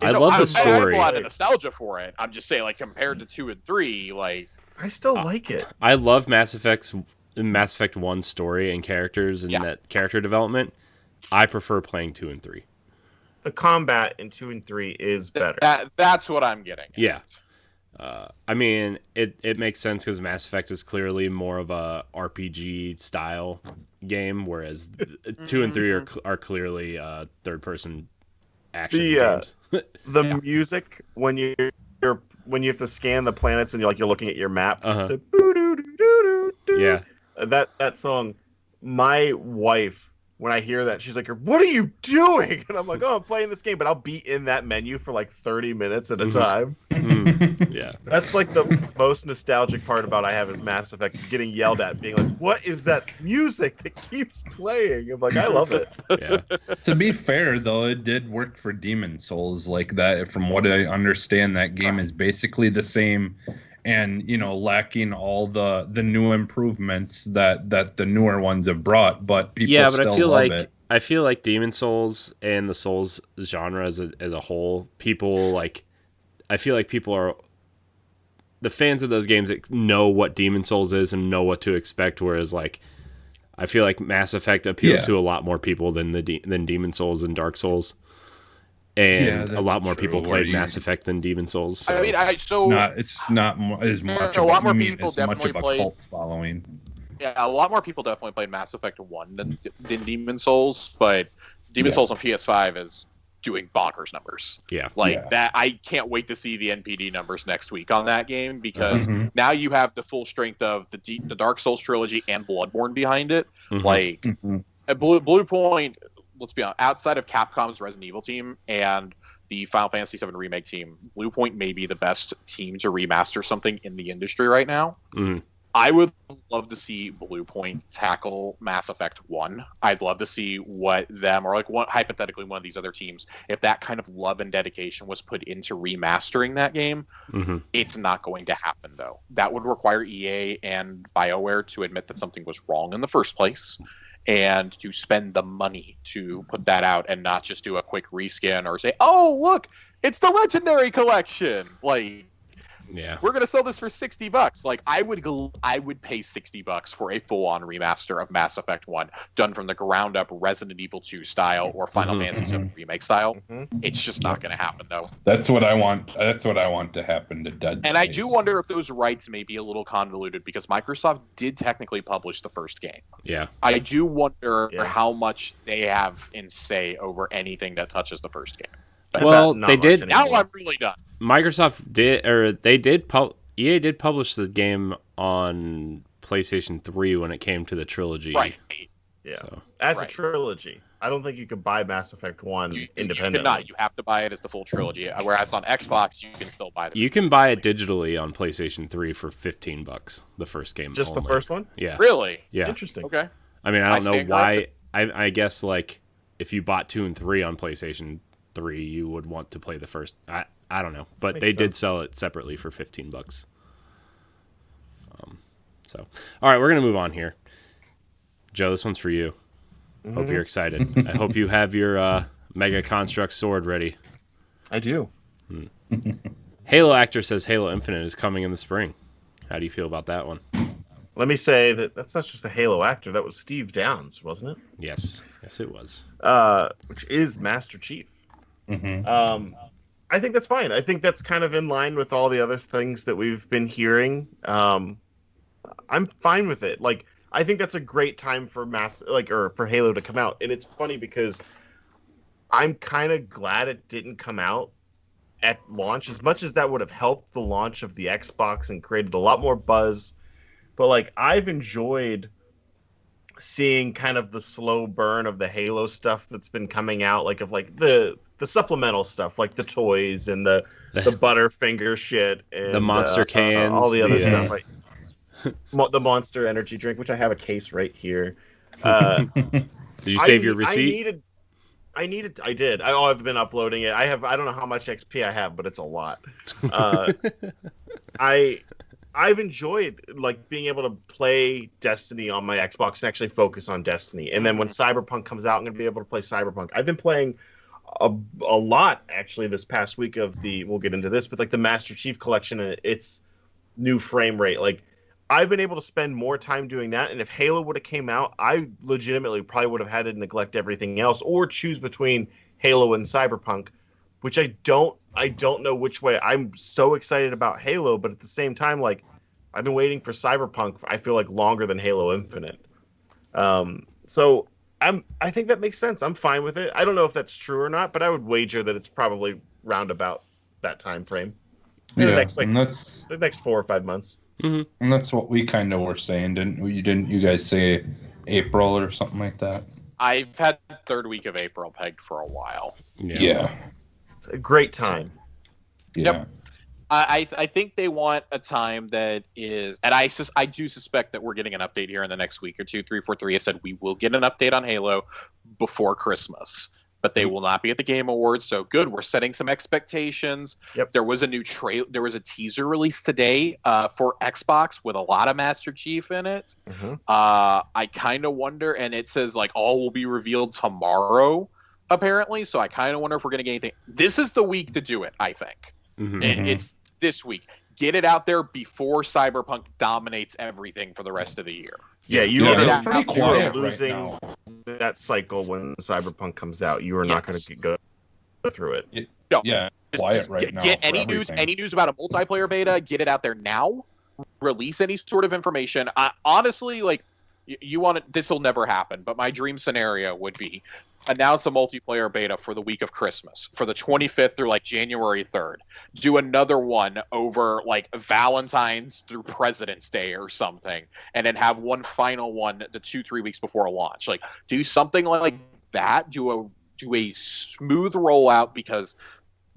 love the story. I have a lot of nostalgia for it. I'm just saying, like, compared to 2 and 3, like, I still like it. I love Mass Effect 1 story and characters and that character development. I prefer playing 2 and 3. The combat in 2 and 3 is better. That's what I'm getting at. Yeah. I mean, it makes sense because Mass Effect is clearly more of a RPG style game, whereas 2 and 3 are clearly third person action games. The music when you have to scan the planets and you're looking at your map. Yeah. That song, my wife, when I hear that, she's like, "What are you doing?" And I'm like, "Oh, I'm playing this game," but I'll be in that menu for like 30 minutes at a time. Yeah. That's like the most nostalgic part about I have is Mass Effect is getting yelled at, being like, "What is that music that keeps playing?" I'm like, I love it. Yeah. To be fair, though, it did work for Demon Souls. Like that, from what I understand, that game is basically the same, and lacking all the new improvements that the newer ones have brought. But people Yeah, but still I feel like Demon Souls and the Souls genre as a whole, I feel like people are the fans of those games that know what Demon Souls is and know what to expect. Whereas, like, I feel like Mass Effect appeals to a lot more people than than Demon Souls and Dark Souls, and a lot more people played Mass Effect than Demon Souls. So. I mean, it's not as much. A lot more people as much definitely of a played. cult following. Yeah, a lot more people definitely played Mass Effect 1 than Demon Souls, but Demon Souls on PS5 is doing bonkers numbers. Yeah. That. I can't wait to see the NPD numbers next week on that game, because now you have the full strength of the Dark Souls trilogy and Bloodborne behind it. At Blue Point, let's be honest, outside of Capcom's Resident Evil team and the Final Fantasy VII Remake team, Blue Point may be the best team to remaster something in the industry right now. I would love to see Blue Point tackle Mass Effect 1. I'd love to see what them, or hypothetically one of these other teams, if that kind of love and dedication was put into remastering that game. It's not going to happen, though. That would require EA and BioWare to admit that something was wrong in the first place, and to spend the money to put that out, and not just do a quick reskin or say, "Oh, look, it's the Legendary Collection." Yeah, we're gonna sell this for $60. Like, I would pay $60 for a full-on remaster of Mass Effect 1, done from the ground up, Resident Evil 2 style or Final Fantasy VII Remake style. It's just not gonna happen, though. That's what I want. That's what I want to happen to Dead Space. And I do wonder if those rights may be a little convoluted, because Microsoft did technically publish the first game. Yeah, I do wonder how much they have in say over anything that touches the first game. Well, they did. Anymore. Now I'm really done. Microsoft did, or they did. EA did publish the game on PlayStation 3 when it came to the trilogy. Right. Yeah. So, as a trilogy, I don't think you could buy Mass Effect 1 independently. You cannot. You have to buy it as the full trilogy. Whereas on Xbox, you can still buy it. You can buy it digitally on PlayStation 3 for $15. The first game. Just only. The first one? Yeah. Really? Yeah. Interesting. Okay. I mean, I don't know why. I guess, like, if you bought 2 and 3 on PlayStation 3, you would want to play the first. I don't know, but they did sell it separately for $15. So, all right, we're gonna move on here. Joe, this one's for you. Hope you're excited. I hope you have your Mega Construct sword ready. I do. Halo Actor says Halo Infinite is coming in the spring. How do you feel about that one? Let me say that's not just a Halo Actor. That was Steve Downes, wasn't it? Yes, it was. Which is Master Chief. I think that's fine. I think that's kind of in line with all the other things that we've been hearing. I'm fine with it. Like, I think that's a great time for for Halo to come out. And it's funny because I'm kind of glad it didn't come out at launch, as much as that would have helped the launch of the Xbox and created a lot more buzz. But, like, I've enjoyed seeing kind of the slow burn of the Halo stuff that's been coming out, like the supplemental stuff, like the toys and the Butterfinger shit and the Monster cans, all the other stuff, like the Monster energy drink, which I have a case right here. Did you save your receipt? I did. I've been uploading it. I don't know how much XP I have, but it's a lot. I've enjoyed, like, being able to play Destiny on my Xbox and actually focus on Destiny. And then when Cyberpunk comes out, I'm going to be able to play Cyberpunk. I've been playing a lot, actually, this past week of we'll get into this, but, like, the Master Chief Collection and its new frame rate. Like, I've been able to spend more time doing that. And if Halo would have came out, I legitimately probably would have had to neglect everything else or choose between Halo and Cyberpunk, which I don't know which way. I'm so excited about Halo, but at the same time, like, I've been waiting for Cyberpunk, I feel like, longer than Halo Infinite. So I think that makes sense. I'm fine with it. I don't know if that's true or not, but I would wager that it's probably round about that time frame. The next 4 or 5 months. Mm-hmm. And that's what we kind of were saying, didn't we? Didn't you guys say April or something like that? I've had third week of April pegged for a while. Yeah. It's a great time. Yeah. Yep. I think they want a time that is, and I do suspect that we're getting an update here in the next week or two. 343 has said we will get an update on Halo before Christmas, but they will not be at the Game Awards. So good, we're setting some expectations. Yep. There was a new there was a teaser released today for Xbox with a lot of Master Chief in it. Mm-hmm. I kind of wonder, and it says like all will be revealed tomorrow, apparently. So I kind of wonder if we're going to get anything. This is the week to do it, I think. Mm-hmm. It's this week. Get it out there before Cyberpunk dominates everything for the rest of the year. Yeah, Just you get are it out pretty there. quiet losing right now. that cycle when Cyberpunk comes out. You are not going Yes. to go through it. No, Yeah, just- quiet just right now. get for any everything. news about a multiplayer beta. Get it out there now. Release any sort of information. Honestly, like you want it. This will never happen. But my dream scenario would be announce a multiplayer beta for the week of Christmas, for the 25th through like January 3rd. Do another one over like Valentine's through President's Day or something, and then have one final one the 2-3 weeks before launch. Like do something like that. Do a smooth rollout, because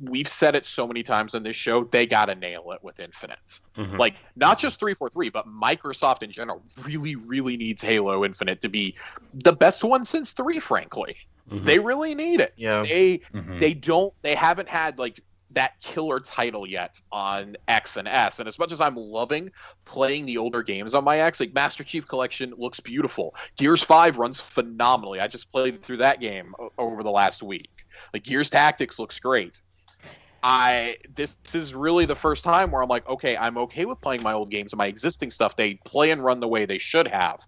we've said it so many times on this show, they gotta nail it with Infinite. Mhm. Like not just 343, but Microsoft in general really, really needs Halo Infinite to be the best one since 3, frankly. Mhm. They really need it. Yeah. Mhm. They haven't had like that killer title yet on X and S. And as much as I'm loving playing the older games on my X, like Master Chief Collection looks beautiful. Gears 5 runs phenomenally. I just played through that game over the last week. Like Gears Tactics looks great. This is really the first time where I'm like, okay, I'm okay with playing my old games and my existing stuff. They play and run the way they should have.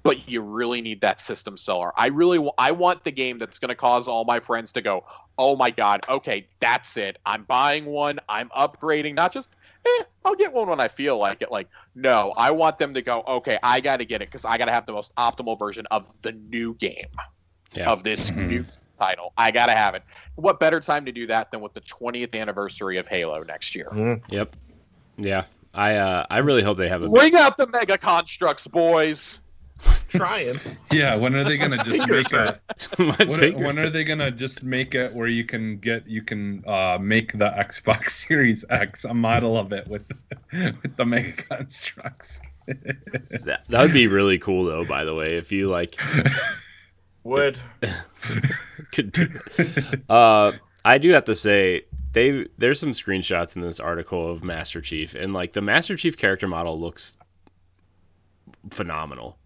But you really need that system seller. I want the game that's going to cause all my friends to go, oh my God, okay, that's it. I'm buying one. I'm upgrading. Not just, I'll get one when I feel like it. Like, no, I want them to go, okay, I got to get it because I got to have the most optimal version of the new game, of this new title. I got to have it. What better time to do that than with the 20th anniversary of Halo next year? Yep. Yeah. I really hope they have a Bring out the Mega Constructs, boys. Trying. Yeah, when are they gonna just make a? my finger. When are they gonna just make it where you can make the Xbox Series X a model of it with the Mega Constructs? That would be really cool though, by the way, if you like Would. could do it. I do have to say there's some screenshots in this article of Master Chief, and like the Master Chief character model looks phenomenal.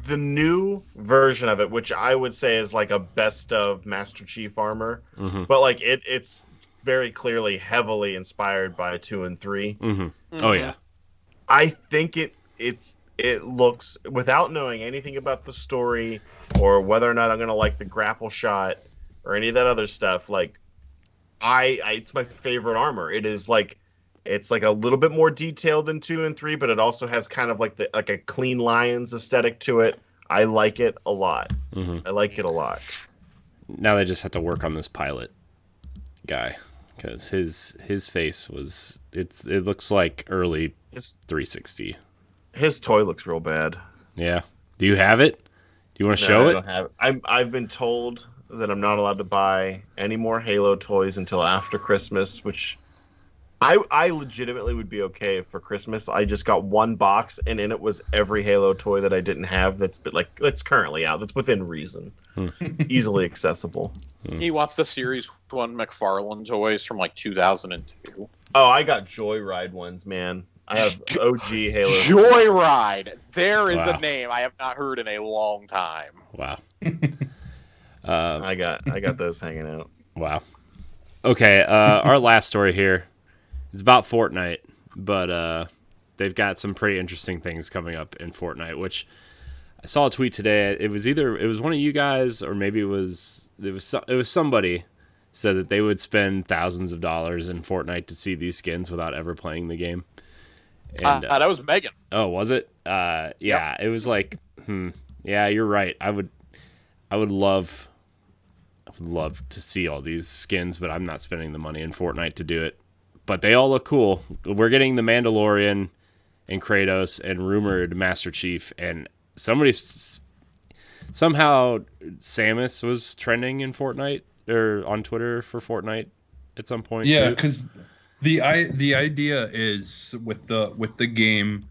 The new version of it, which I would say is like a best of Master Chief armor, but like it's very clearly heavily inspired by 2 and 3. Oh yeah. I think it looks, without knowing anything about the story or whether or not I'm gonna like the grapple shot or any of that other stuff, like it's my favorite armor. It's like a little bit more detailed than 2 and 3, but it also has kind of like a clean Lions aesthetic to it. I like it a lot. I like it a lot. Now they just have to work on this pilot guy, because his face was it looks like early 360. His toy looks real bad. Yeah. Do you have it? Do you want to show I it? don't have it. I've been told that I'm not allowed to buy any more Halo toys until after Christmas, which I legitimately would be okay for Christmas. I just got one box, and in it was every Halo toy that I didn't have that's currently out. That's within reason. Easily accessible. He wants the Series 1 McFarlane toys from like 2002. Oh, I got Joyride ones, man. I have OG Halo. Joyride. There is Wow. a name I have not heard in a long time. Wow. I got those hanging out. Wow. Okay, our last story here. It's about Fortnite, but they've got some pretty interesting things coming up in Fortnite, which I saw a tweet today. It was one of you guys, or maybe it was somebody said that they would spend thousands of dollars in Fortnite to see these skins without ever playing the game. And That was Megan. oh, was it? Yeah, it was like, yeah, you're right. I would love to see all these skins, but I'm not spending the money in Fortnite to do it. but they all look cool. We're getting the Mandalorian and Kratos and rumored Master Chief, and somehow Samus was trending in Fortnite or on Twitter for Fortnite at some point. Yeah, too. because the idea is with the game,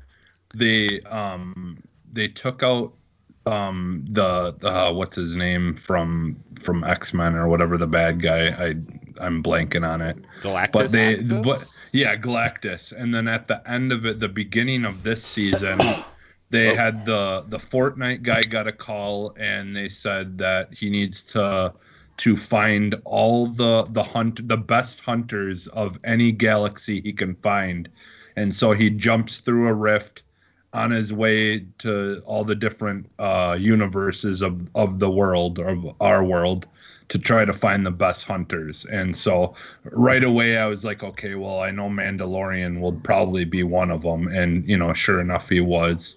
they took out the what's his name from X-Men or whatever, the bad guy. I'm blanking on it. Galactus. Galactus. And then at the end of it, the beginning of this season, they had the Fortnite guy got a call, and they said that he needs to find all the best hunters of any galaxy he can find. And so he jumps through a rift on his way to all the different universes of the world, of our world, to try to find the best hunters. And so right away I was like, okay, well, I know Mandalorian will probably be one of them. And, sure enough, he was.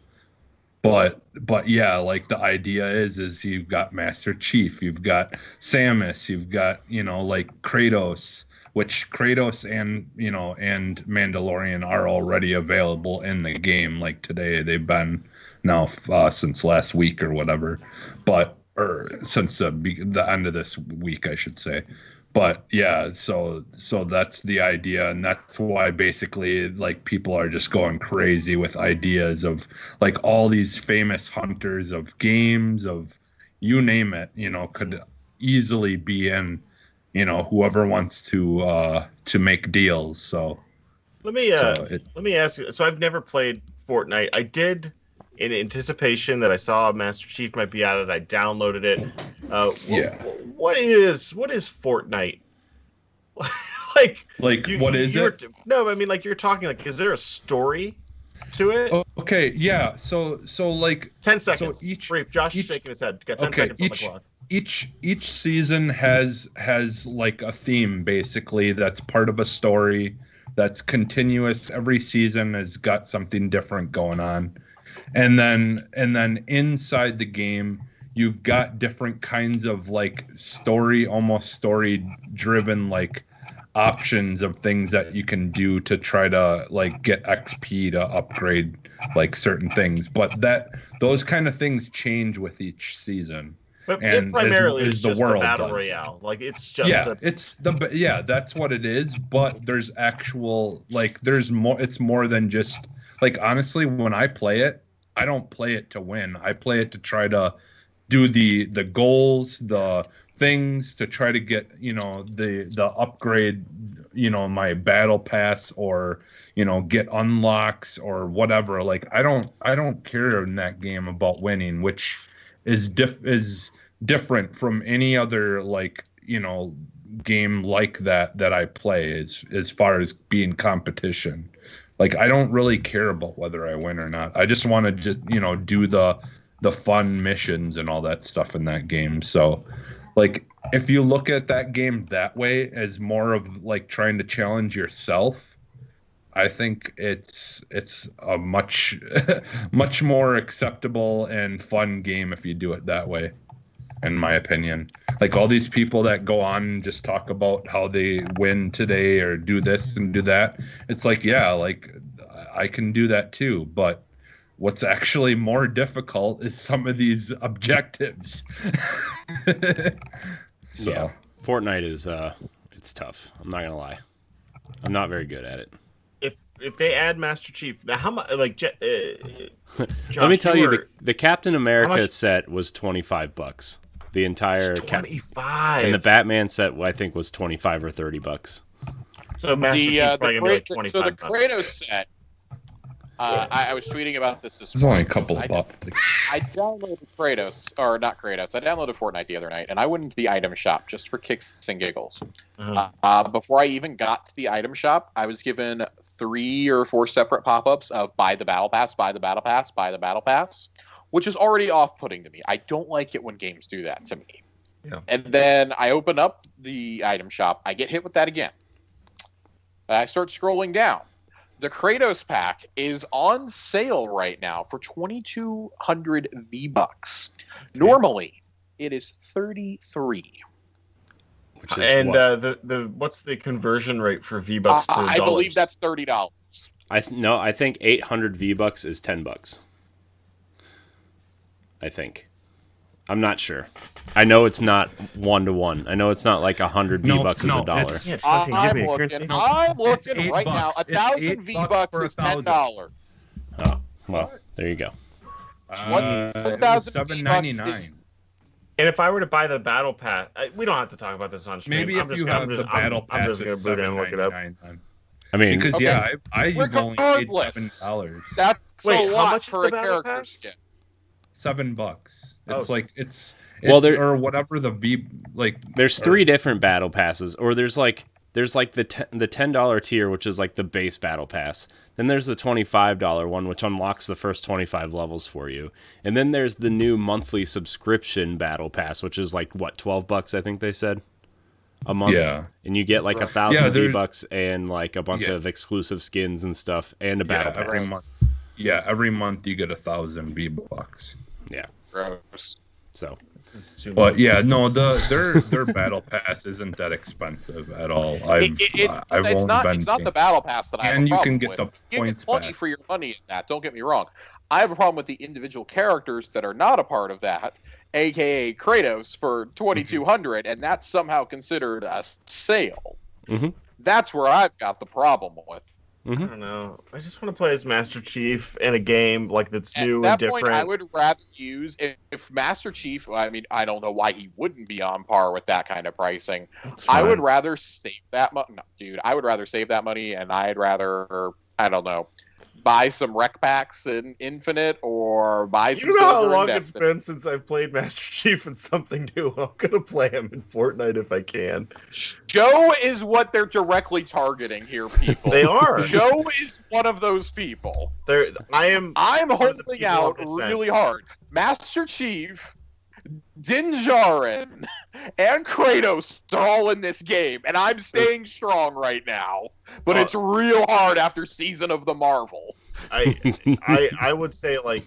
But yeah, like the idea is you've got Master Chief, you've got Samus, you've got, like Kratos, which Kratos and Mandalorian are already available in the game. Like today, they've been now since last week or whatever, or since the end of this week, I should say. But yeah, so that's the idea, and that's why basically like people are just going crazy with ideas of like all these famous hunters of games, of you name it, could easily be in, whoever wants to make deals. So let me ask you. So I've never played Fortnite. I did, in anticipation that I saw Master Chief might be at it. I downloaded it. What is Fortnite? What is it? No, I mean, like you're talking. Like, is there a story to it? Okay, yeah. So like 10 seconds. So Brief. Josh is shaking his head. Got 10 seconds on the clock. Each season has like a theme basically that's part of a story that's continuous. Every season has got something different going on. And then inside the game, you've got different kinds of like almost story driven like options of things that you can do to try to like get XP to upgrade like certain things. But those kind of things change with each season. But and it primarily is is the just world the battle does. royale. Like it's just that's what it is. But there's actual there's more. It's more than just like, honestly, when I play it, I don't play it to win. I play it to try to do the goals, the things, to try to get the upgrade, my battle pass, or get unlocks or whatever. Like I don't care in that game about winning, which is different from any other game like that I play as far as being competition. Like I don't really care about whether I win or not. I just want to just do the fun missions and all that stuff in that game. So like if you look at that game that way, as more of like trying to challenge yourself, I think it's a much much more acceptable and fun game if you do it that way, in my opinion. Like all these people that go on and just talk about how they win today or do this and do that, it's like, yeah, like I can do that too, but what's actually more difficult is some of these objectives. Yeah, Fortnite is it's tough. I'm not gonna lie, I'm not very good at it. If they add Master Chief, now how much? Josh, let me tell you, the Captain America set was $25. The entire 25, and the Batman set I think was $25 or $30. So Master Chief's probably gonna be like 25. So the Kratos set. I was tweeting about this There's only a couple of bucks. I downloaded I downloaded Fortnite the other night, and I went into the item shop just for kicks and giggles. Before I even got to the item shop, I was given 3 or 4 separate pop-ups of buy the battle pass, buy the battle pass, buy the battle pass, which is already off-putting to me. I don't like it when games do that to me. Yeah. And then I open up the item shop, I get hit with that again. I start scrolling down. The Kratos pack is on sale right now for 2,200 V-Bucks. Normally, it is 33. which is And what? the what's the conversion rate for V-Bucks to I dollars? believe that's $30. I think 800 V-Bucks is $10. I think. I'm not sure. I know it's not 1-to-1. I know it's not like 100 V-Bucks is a dollar. Yeah, fucking give me a currency. I'm It's looking $8 right now. It's 1,000 $8 V-Bucks for is 1,000. $10. Oh, well, there you go. It 1,000 was V-Bucks $7.99. is- And if I were to buy the battle pass, we don't have to talk about this on stream. Maybe if you have the battle I'm pass, just gonna it's boot it and look it up. $7.99. I mean, Because Okay. yeah, I've only paid Regardless. $7. That's Wait, a how lot much is for the a battle character pass? skin. $7. It's Oh. like it's Well, there- or whatever the V like. there's 3 different battle passes, or there's like the $10 tier, which is like the base battle pass. Then there's the $25 one, which unlocks the first 25 levels for you. And then there's the new monthly subscription battle pass, which is like what, $12, I think they said, a month. Yeah. And you get like Right. 1,000 Yeah, there- V-Bucks and like a bunch Yeah. of exclusive skins and stuff, and a battle pass. every month. Yeah, every month you get 1,000 V-Bucks. Yeah. Gross. So This is too But much. yeah, no, their battle pass isn't that expensive at all. I've It's only not been the battle pass that I have and a you problem can get with. the You points get money back. for your money in that. Don't get me wrong. I have a problem with the individual characters that are not a part of that, aka Kratos for 2,200, and that's somehow considered a sale. Mhm. That's where I've got the problem with. I don't know. I just want to play as Master Chief in a game like that's new At and that point, different. I would rather use if Master Chief. I mean, I don't know why he wouldn't be on par with that kind of pricing. It's I would fine. rather save that money. No, dude, I would rather save that money, and I'd rather, I don't know, buy some rec packs in Infinite or buy some You know how silver in long it's Destiny. been since I've played Master Chief in something new. I'm gonna play him in Fortnite if I can. Joe is what they're directly targeting here, people. They are. Joe is one of those people. I'm I'm One of the holding people out on the really hard. Master Chief, Din Djarin, and Kratos are all in this game, and I'm staying strong right now. But it's real hard after Season of the Marvel. I would say like,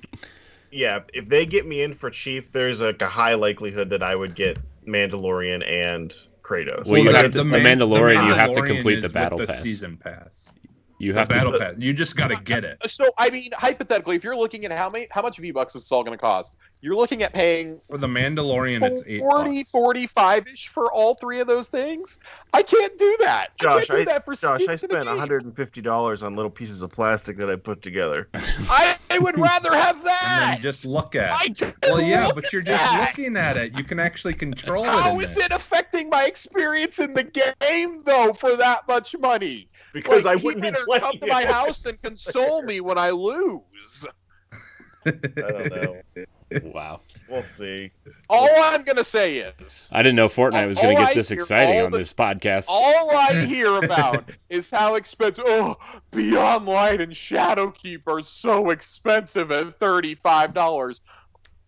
yeah, if they get me in for Chief, there's like a high likelihood that I would get Mandalorian and Kratos. Well, you Like, have it's- to- the Mandalorian, you have to Mandalorian complete the is with battle the pass. season pass. you The have to. battle pass. You just got to get it. So, I mean, hypothetically, if you're looking at how much V-Bucks is this all going to cost, you're looking at paying For the Mandalorian, it's 8 40, 45-ish for all 3 of those things. I can't do that. I Josh, can't do that for Josh, I skins in a spent game. $150 on little pieces of plastic that I put together. I would rather have And that. then just look at I it. can Well, yeah, look but you're at just that. looking at it. You can actually control it. How in is this. it affecting my experience in the game, though, for that much money? Because Like, I wouldn't he be better playing come to my it. house and console me when I lose. I don't know. Wow. We'll see. All I'm going to say is, I didn't know Fortnite was going to All get I this hear- exciting all on the- this podcast. all I hear about is how expensive. Oh, Beyond Light and Shadowkeep are so expensive at $35.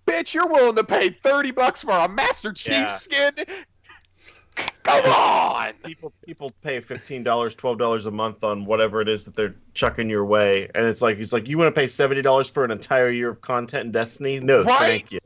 Bitch, you're willing to pay $30 for a Master Chief Yeah. skin? Come on! People pay $15, $12 a month on whatever it is that they're chucking your way, and it's like you want to pay $70 for an entire year of content in Destiny? No, Right? thank you.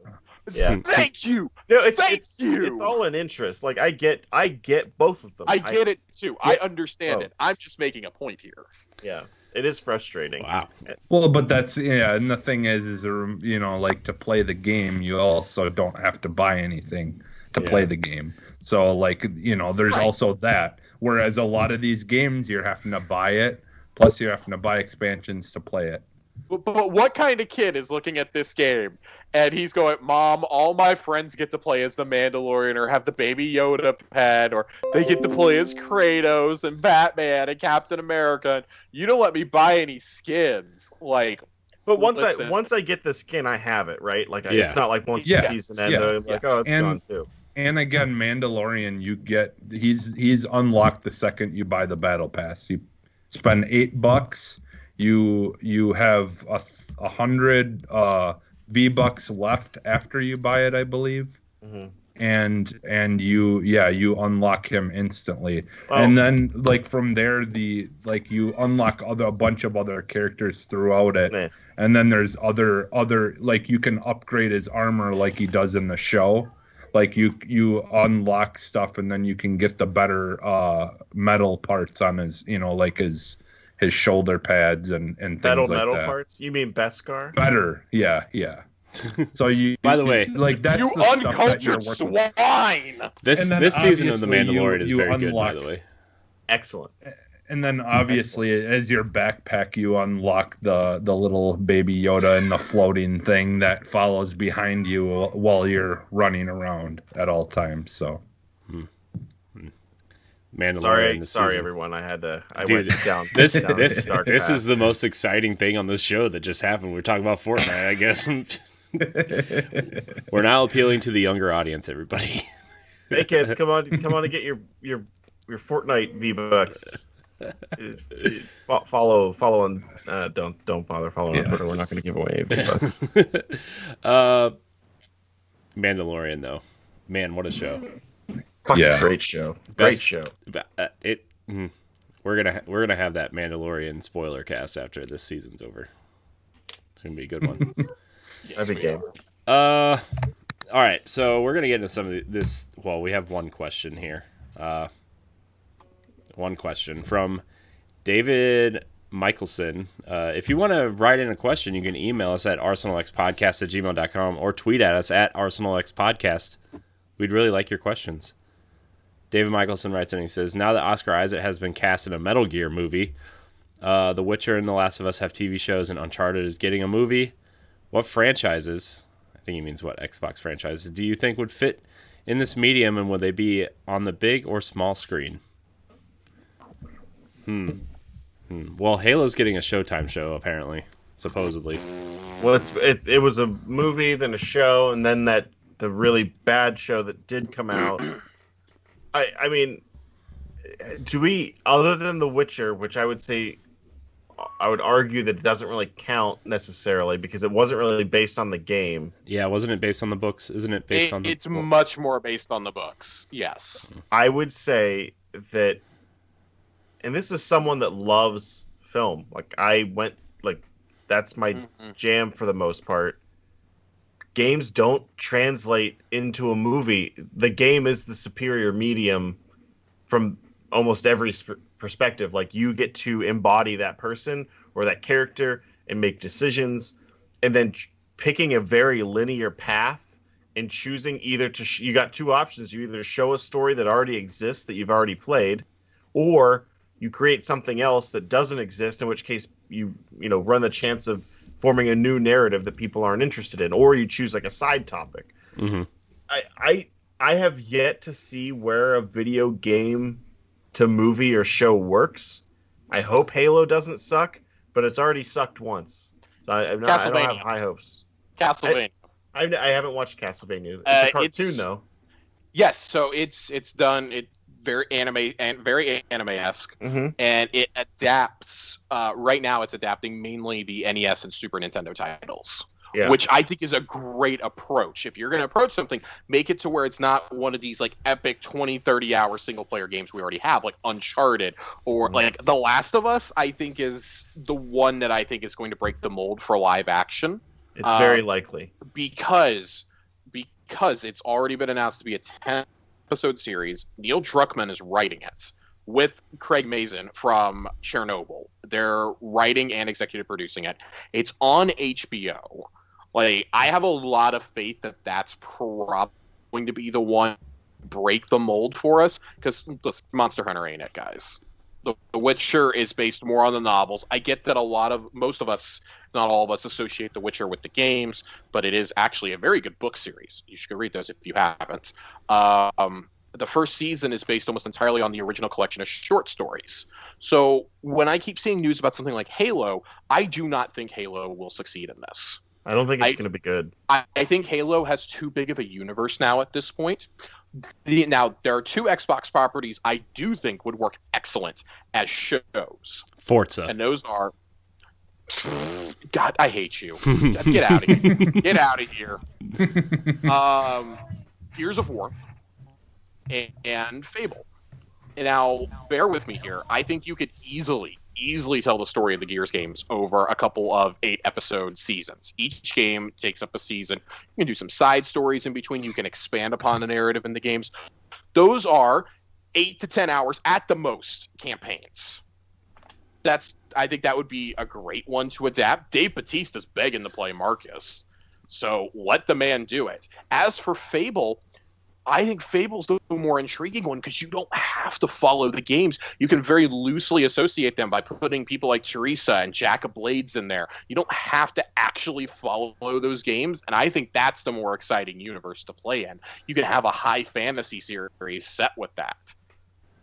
Yeah. Thank you. No, Thank you. It's all an interest. Like I get both of them. I get it too. I get understand both. it. I'm just making a point here. Yeah, it is frustrating. Wow. Well, but that's and the thing is like to play the game, you also don't have to buy anything to play the game. So like there's Right. also that. Whereas a lot of these games, you're having to buy it, plus you're having to buy expansions to play it. But what kind of kid is looking at this game and he's going, Mom, all my friends get to play as the Mandalorian or have the Baby Yoda pet or they get to play as Kratos and Batman and Captain America. And you don't let me buy any skins. Like, But once Listen. I get the skin, I have it, right? Like Yeah. it's not like once Yeah. the season ends, Yeah. I'm like, oh, it's And- gone too. And again, Mandalorian, you get he's unlocked the second you buy the battle pass. You spend $8. You have 100 V-Bucks left after you buy it, I believe. Mm-hmm. And you unlock him instantly. Well- And then like from there you unlock a bunch of other characters throughout it. Yeah. And then there's other like you can upgrade his armor like he does in the show. like you unlock stuff and then you can get the better metal parts on his, like his shoulder pads and things metal like that. parts? You mean Beskar? Better, yeah. So By the way, like that's You the stuff that you're uncultured working with. swine! this And then season of The obviously Mandalorian is you very good, by unlock- the way. Excellent. And then obviously, as your backpack, you unlock the little baby Yoda and the floating thing that follows behind you while you're running around at all times. So, Mandalorian. Sorry, everyone. I Dude, went down. This down this dark this path. is the most exciting thing on this show that just happened. We're talking about Fortnite, I guess. We're now appealing to the younger audience, everybody. Hey kids, come on to get your Fortnite V-Bucks. Follow on. Don't bother following on Twitter. We're not going to give away V-Bucks. Mandalorian, though, man, what a show! Fucking great show. Great show. We're gonna have that Mandalorian spoiler cast after this season's over. It's gonna be a good one. Every game. All right, so we're gonna get into some of this. Well, we have one question here. One question from David Michelson. If you want to write in a question, you can email us at arsenalxpodcast@gmail.com or tweet at us at arsenalxpodcast. We'd really like your questions. David Michelson writes in and he says, now that Oscar Isaac has been cast in a Metal Gear movie, The Witcher and The Last of Us have TV shows, and Uncharted is getting a movie, what franchises, I think he means what Xbox franchises, do you think would fit in this medium, and would they be on the big or small screen? Well, Halo's getting a Showtime show, apparently, supposedly. Well, it was a movie, then a show, and then the really bad show that did come out. I mean, do we, other than The Witcher, which I would say, I would argue that it doesn't really count necessarily because it wasn't really based on the game. Yeah, wasn't it based on the books? Isn't it based on the It's much more based on the books, yes. I would say that, and this is someone that loves film. That's my jam for the most part. Games don't translate into a movie. The game is the superior medium from almost every perspective. Like, you get to embody that person or that character and make decisions, and then picking a very linear path and choosing either to you got two options. You either show a story that already exists that you've already played, or you create something else that doesn't exist, in which case you run the chance of forming a new narrative that people aren't interested in, or you choose like a side topic. Mm-hmm. I have yet to see where a video game to movie or show works. I hope Halo doesn't suck, but it's already sucked once. So I don't have high hopes. Castlevania. I haven't watched Castlevania. It's a cartoon though. Yes, so it's done. It's very anime and very anime-esque, and it adapts. Right now, it's adapting mainly the NES and Super Nintendo titles, which I think is a great approach. If you're going to approach something, make it to where it's not one of these like epic 20-30 hour single-player games we already have, like Uncharted or like The Last of Us. I think is the one that I think is going to break the mold for live action. It's very likely because it's already been announced to be a 10-episode series. Neil Druckmann is writing it with Craig Mazin from Chernobyl. They're writing and executive producing it. It's on HBO. Like, I have a lot of faith that that's probably going to be the one to break the mold for us, because Monster Hunter ain't it, guys. The Witcher is based more on the novels. I get that most of us, not all of us, associate The Witcher with the games, but it is actually a very good book series. You should go read those if you haven't. The first season is based almost entirely on the original collection of short stories. So when I keep seeing news about something like Halo, I do not think Halo will succeed in this. I don't think it's going to be good. I think Halo has too big of a universe now at this point. Now, there are two Xbox properties I do think would work excellent as shows. Forza. And those are... God, I hate you. Get out of here. Get out of here. Gears of War and Fable. And now, bear with me here. I think you could easily easily tell the story of the Gears games over a couple of 8-episode seasons. Each game takes up a season. You can do some side stories in between. You can expand upon the narrative in the games. Those are 8 to 10 hours at the most campaigns. I think that would be a great one to adapt. Dave Bautista's begging to play Marcus, so let the man do it. As for Fable, I think Fable's the more intriguing one because you don't have to follow the games. You can very loosely associate them by putting people like Teresa and Jack of Blades in there. You don't have to actually follow those games, and I think that's the more exciting universe to play in. You can have a high fantasy series set with that.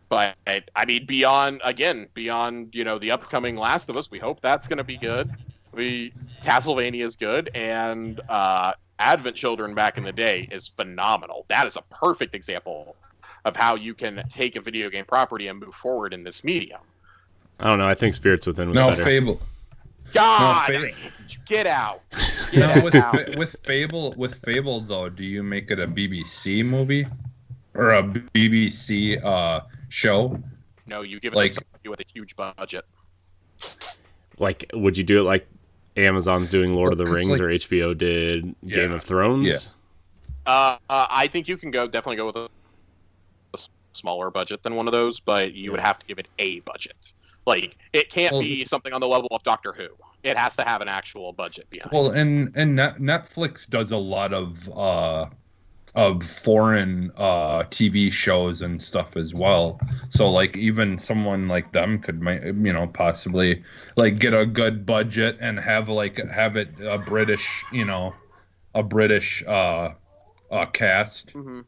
But I mean, beyond the upcoming Last of Us, we hope that's going to be good. Castlevania is good, and Advent Children back in the day is phenomenal. That is a perfect example of how you can take a video game property and move forward in this medium. I don't know. I think Spirits Within was better. Fable. God, get out! With Fable though, do you make it a BBC movie or a BBC show? No, you give it to somebody with a huge budget. Like, would you do it like Amazon's doing Lord of the Rings or HBO did Game of Thrones? Yeah. I think you can definitely go with a smaller budget than one of those, but you would have to give it a budget. Like, it can't be something on the level of Doctor Who. It has to have an actual budget behind it. Well, and Netflix does a lot of foreign TV shows and stuff as well. So like even someone like them could possibly like get a good budget and have it a British cast. Mm-hmm.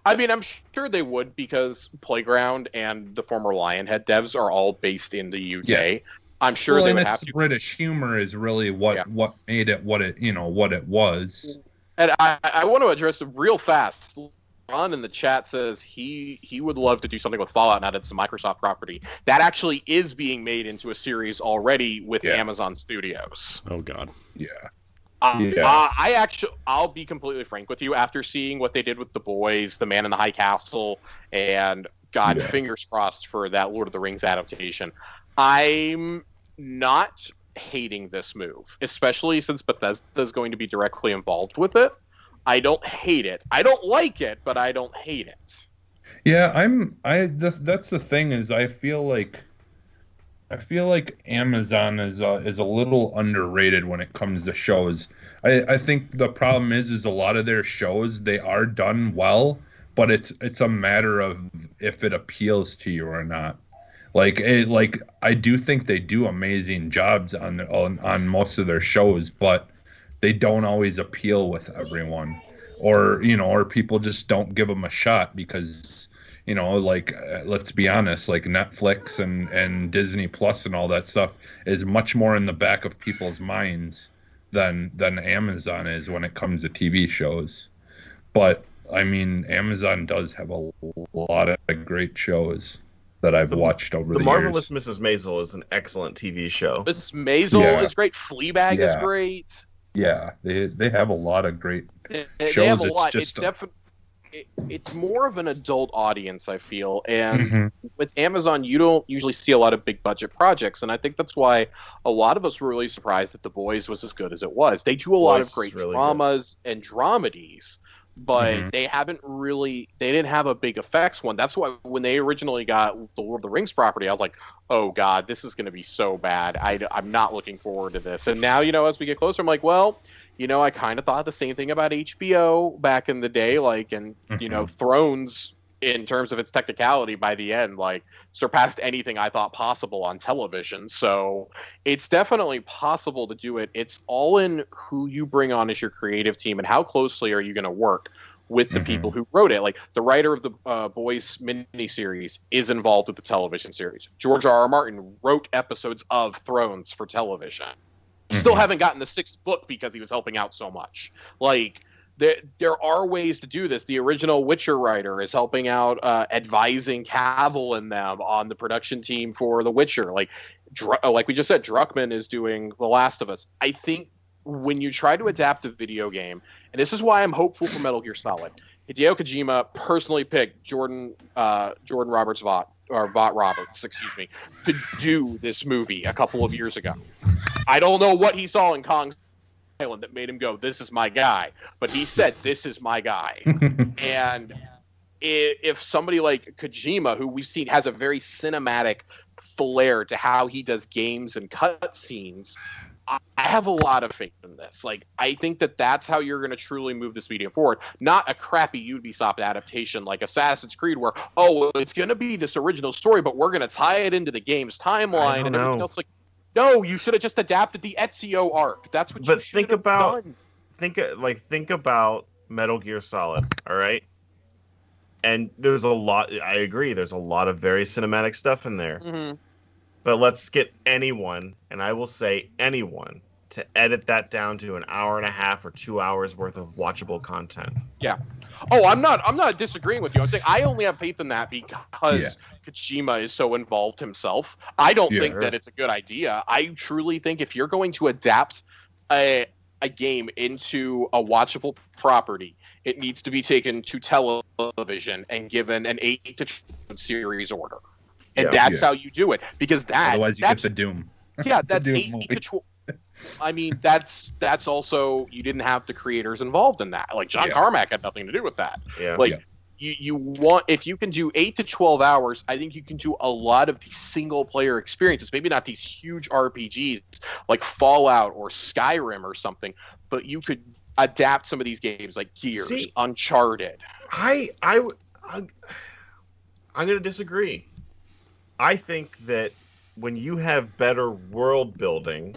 I mean, I'm sure they would because Playground and the former Lionhead devs are all based in the UK. Yeah. I'm sure they would have to. British humor is really what made it what it was. And I want to address it real fast. Ron in the chat says he would love to do something with Fallout now that it's a Microsoft property. That actually is being made into a series already with Amazon Studios. Oh, God. Yeah. I'll be completely frank with you. After seeing what they did with The Boys, The Man in the High Castle, and fingers crossed for that Lord of the Rings adaptation, I'm not hating this move, especially since Bethesda's going to be directly involved with it. I don't hate it. I don't like it, but I don't hate it. Yeah, that's the thing is I feel like Amazon is a little underrated when it comes to shows. I think the problem is a lot of their shows, they are done well, but it's a matter of if it appeals to you or not. Like I do think they do amazing jobs on most of their shows, but they don't always appeal with everyone, or people just don't give them a shot because let's be honest, like Netflix and Disney Plus and all that stuff is much more in the back of people's minds than Amazon is when it comes to TV shows. But I mean, Amazon does have a lot of great shows that I've watched over the years. The Marvelous Mrs. Maisel is an excellent TV show. Mrs. Maisel is great. Fleabag is great. Yeah, they have a lot of great shows. They have a lot. It's more of an adult audience, I feel. And with Amazon, you don't usually see a lot of big budget projects. And I think that's why a lot of us were really surprised that The Boys was as good as it was. They do a lot of great dramas and dramedies, but they didn't have a big effects one. That's why when they originally got the Lord of the Rings property, I was like, oh God, this is going to be so bad. I'm not looking forward to this. And now, as we get closer, I'm like, well, I kind of thought the same thing about HBO back in the day, Thrones, in terms of its technicality, by the end, surpassed anything I thought possible on television. So it's definitely possible to do it. It's all in who you bring on as your creative team and how closely are you going to work with the people who wrote it. Like the writer of the Boys miniseries is involved with the television series. George R.R. Martin wrote episodes of Thrones for television. Still haven't gotten the 6th book because he was helping out so much. There are ways to do this. The original Witcher writer is helping out, advising Cavill and them on the production team for The Witcher. Like we just said, Druckmann is doing The Last of Us. I think when you try to adapt a video game, and this is why I'm hopeful for Metal Gear Solid, Hideo Kojima personally picked Jordan Roberts Vaught Roberts, excuse me, to do this movie a couple of years ago. I don't know what he saw in Kong Island that made him go, "This is my guy," but he said, "This is my guy." And if somebody like Kojima, who we've seen has a very cinematic flair to how he does games and cutscenes, I have a lot of faith in this. Like, I think that that's how you're going to truly move this medium forward. Not a crappy Ubisoft adaptation like Assassin's Creed, where, oh, it's going to be this original story, but we're going to tie it into the game's timeline and everything else. Like, no, you should have just adapted the Ezio arc. That's what you should have done. Think about Metal Gear Solid, all right? And there's a lot, I agree, there's a lot of very cinematic stuff in there. Mm-hmm. But let's get anyone, and I will say anyone, to edit that down to an hour and a half or 2 hours worth of watchable content. Yeah. Oh, I'm not disagreeing with you. I'm saying I only have faith in that because Kojima is so involved himself. I don't think that it's a good idea. I truly think if you're going to adapt a game into a watchable property, it needs to be taken to television and given an 8 to 12 series order. And that's how you do it, because otherwise you get the Doom. Yeah, that's Doom 8 movie. to 12. I mean, that's also, you didn't have the creators involved in that. Like John Carmack had nothing to do with that. Yeah. You want, if you can do 8 to 12 hours, I think you can do a lot of these single player experiences. Maybe not these huge RPGs like Fallout or Skyrim or something, but you could adapt some of these games like Gears, Uncharted. I'm going to disagree. I think that when you have better world building,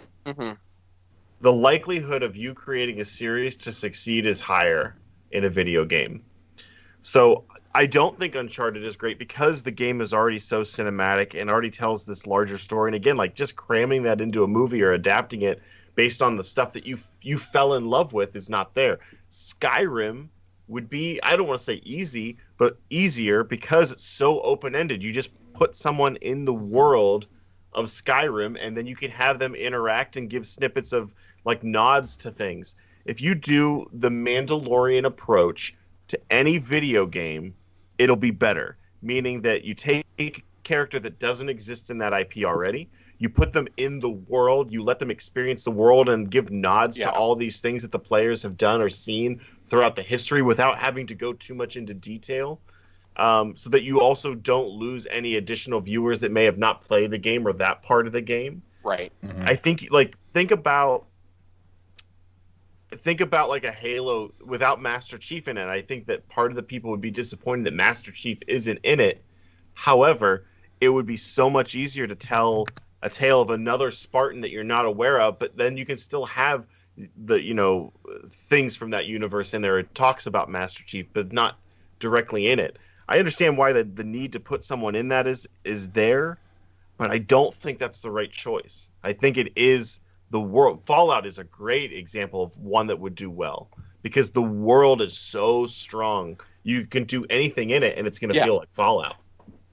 the likelihood of you creating a series to succeed is higher in a video game. So I don't think Uncharted is great because the game is already so cinematic and already tells this larger story. And again, like just cramming that into a movie or adapting it based on the stuff that you fell in love with is not there. Skyrim would be, I don't want to say easy, but easier because it's so open-ended. You just put someone in the world of Skyrim and then you can have them interact and give snippets of like nods to things. If you do the Mandalorian approach to any video game, it'll be better. Meaning that you take a character that doesn't exist in that IP already, you put them in the world, you let them experience the world and give nods to all these things that the players have done or seen throughout the history without having to go too much into detail. So that you also don't lose any additional viewers that may have not played the game or that part of the game. Right. Mm-hmm. I think, like, think about like a Halo without Master Chief in it. I think that part of the people would be disappointed that Master Chief isn't in it. However, it would be so much easier to tell a tale of another Spartan that you're not aware of, but then you can still have the, things from that universe in there. It talks about Master Chief, but not directly in it. I understand why the need to put someone in that is there, but I don't think that's the right choice. I think it is the world. Fallout is a great example of one that would do well because the world is so strong. You can do anything in it, and it's going to feel like Fallout.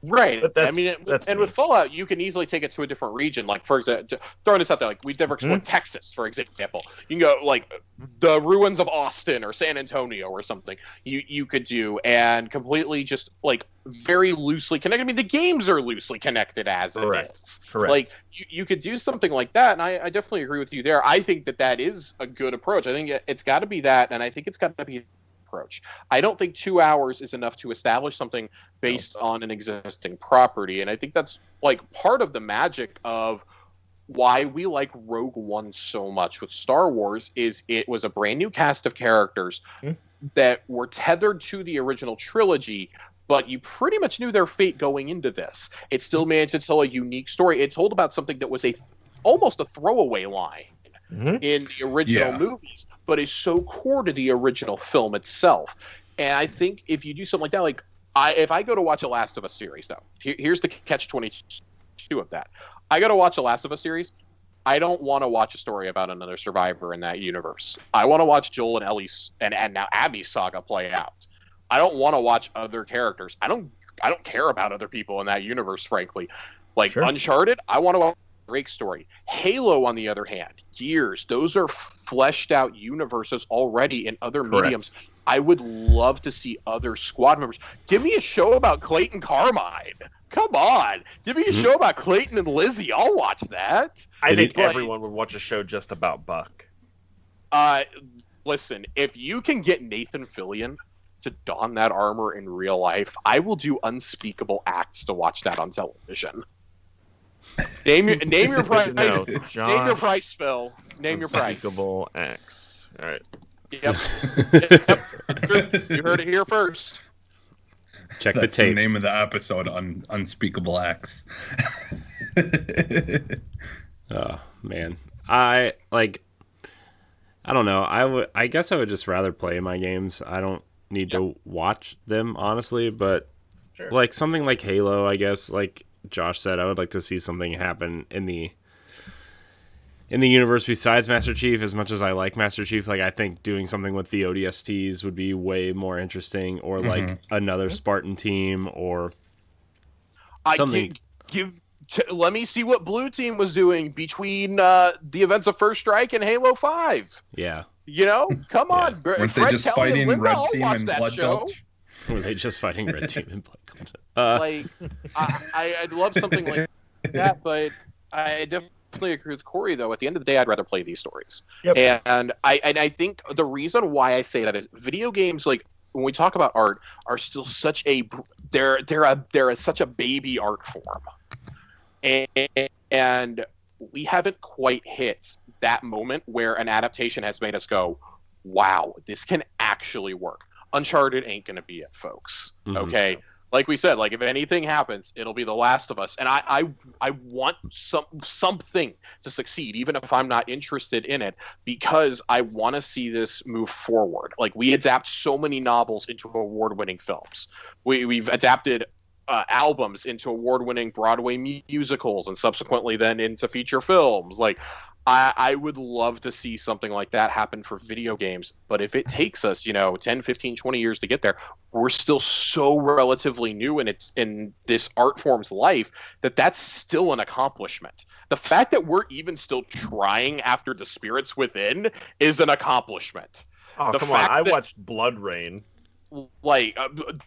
Right. But with Fallout, you can easily take it to a different region. Like, for example, throwing this out there, like we've never explored Texas, for example. You can go like the ruins of Austin or San Antonio or something. You could do and completely just like very loosely connected. I mean, the games are loosely connected as it is. Correct. Like you could do something like that, and I definitely agree with you there. I think that is a good approach. I think it's got to be that, and I think it's got to be approach. I don't think 2 hours is enough to establish something based on an existing property, and I think that's like part of the magic of why we like Rogue One so much with Star Wars is it was a brand new cast of characters that were tethered to the original trilogy, but you pretty much knew their fate going into this. It still managed to tell a unique story. It told about something that was almost a throwaway line in the original movies, but is so core to the original film itself. And I think if you do something like that, like if I go to watch a Last of Us series, though, here's the catch-22 of that. I go to watch a Last of Us series. I don't want to watch a story about another survivor in that universe. I want to watch Joel and Ellie's and now Abby's saga play out. I don't want to watch other characters. I don't care about other people in that universe, frankly. Like Uncharted, I want to watch Drake's story. Halo, on the other hand, Gears, those are fleshed out universes already in other mediums. I would love to see other squad members. Give me a show about Clayton Carmine. come on. Give me a show about Clayton and Lizzie. I'll watch that. I think Like, everyone would watch a show just about Buck. Listen, if you can get Nathan Fillion to don that armor in real life, I will do unspeakable acts to watch that on television. Name your price. No, Name your Josh, price, Phil. Name your price. Unspeakable X. All right. Yep. Yep. You heard it here first. Check That's the tape. the name of the episode on Unspeakable Acts. Oh man, I don't know. I guess I would just rather play my games. I don't need to watch them, honestly. But Sure. like something like Halo, I guess, like Josh said, I would like to see something happen in the universe besides Master Chief. As much as I like Master Chief, like I think doing something with the ODSTs would be way more interesting, or like another Spartan team, or something. Let me see what Blue Team was doing between the events of First Strike and Halo 5. Yeah. You know, come on. Weren't Fred they just Kelly and fighting Linda, Red I'll Team watch and that Blood show. Gulch? Were they just fighting Red Team and Blood Gulch? Like, I'd love something like that, but I definitely agree with Corey, though. At the end of the day, I'd rather play these stories. Yep. And I think the reason why I say that is video games, like, when we talk about art, are still such they're such a baby art form. And we haven't quite hit that moment where an adaptation has made us go, wow, this can actually work. Uncharted ain't going to be it, folks. Mm-hmm. Okay? Like we said, like if anything happens, it'll be The Last of Us. And I want something to succeed, even if I'm not interested in it, because I want to see this move forward. Like we adapt so many novels into award-winning films. We've adapted albums into award-winning Broadway musicals and subsequently then into feature films. Like I would love to see something like that happen for video games, but if it takes us 10, 15, 20 years to get there, we're still so relatively new in this art form's life that's still an accomplishment. The fact that we're even still trying after The Spirits Within is an accomplishment. Oh, The come on. fact I that- watched Blood Rain. Like,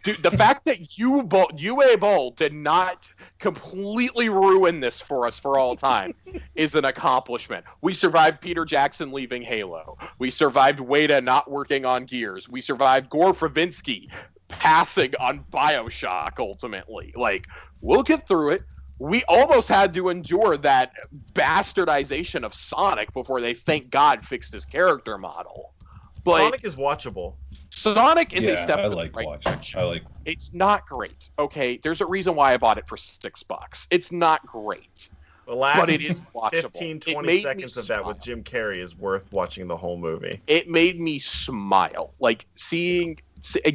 dude, the fact that UA Bowl did not completely ruin this for us for all time is an accomplishment. We survived Peter Jackson leaving Halo. We survived Wada not working on Gears. We survived Gore Verbinski passing on BioShock ultimately. Like, we'll get through it. We almost had to endure that bastardization of Sonic before they, thank God, fixed his character model. But Sonic is watchable. Sonic is a step I in the like right watching. direction. I like. It's not great. Okay, there's a reason why I bought it for $6. It's not great, The last but it is watchable. 15, It 20 made me seconds of that with smile. Jim Carrey is worth watching the whole movie. It made me smile. Like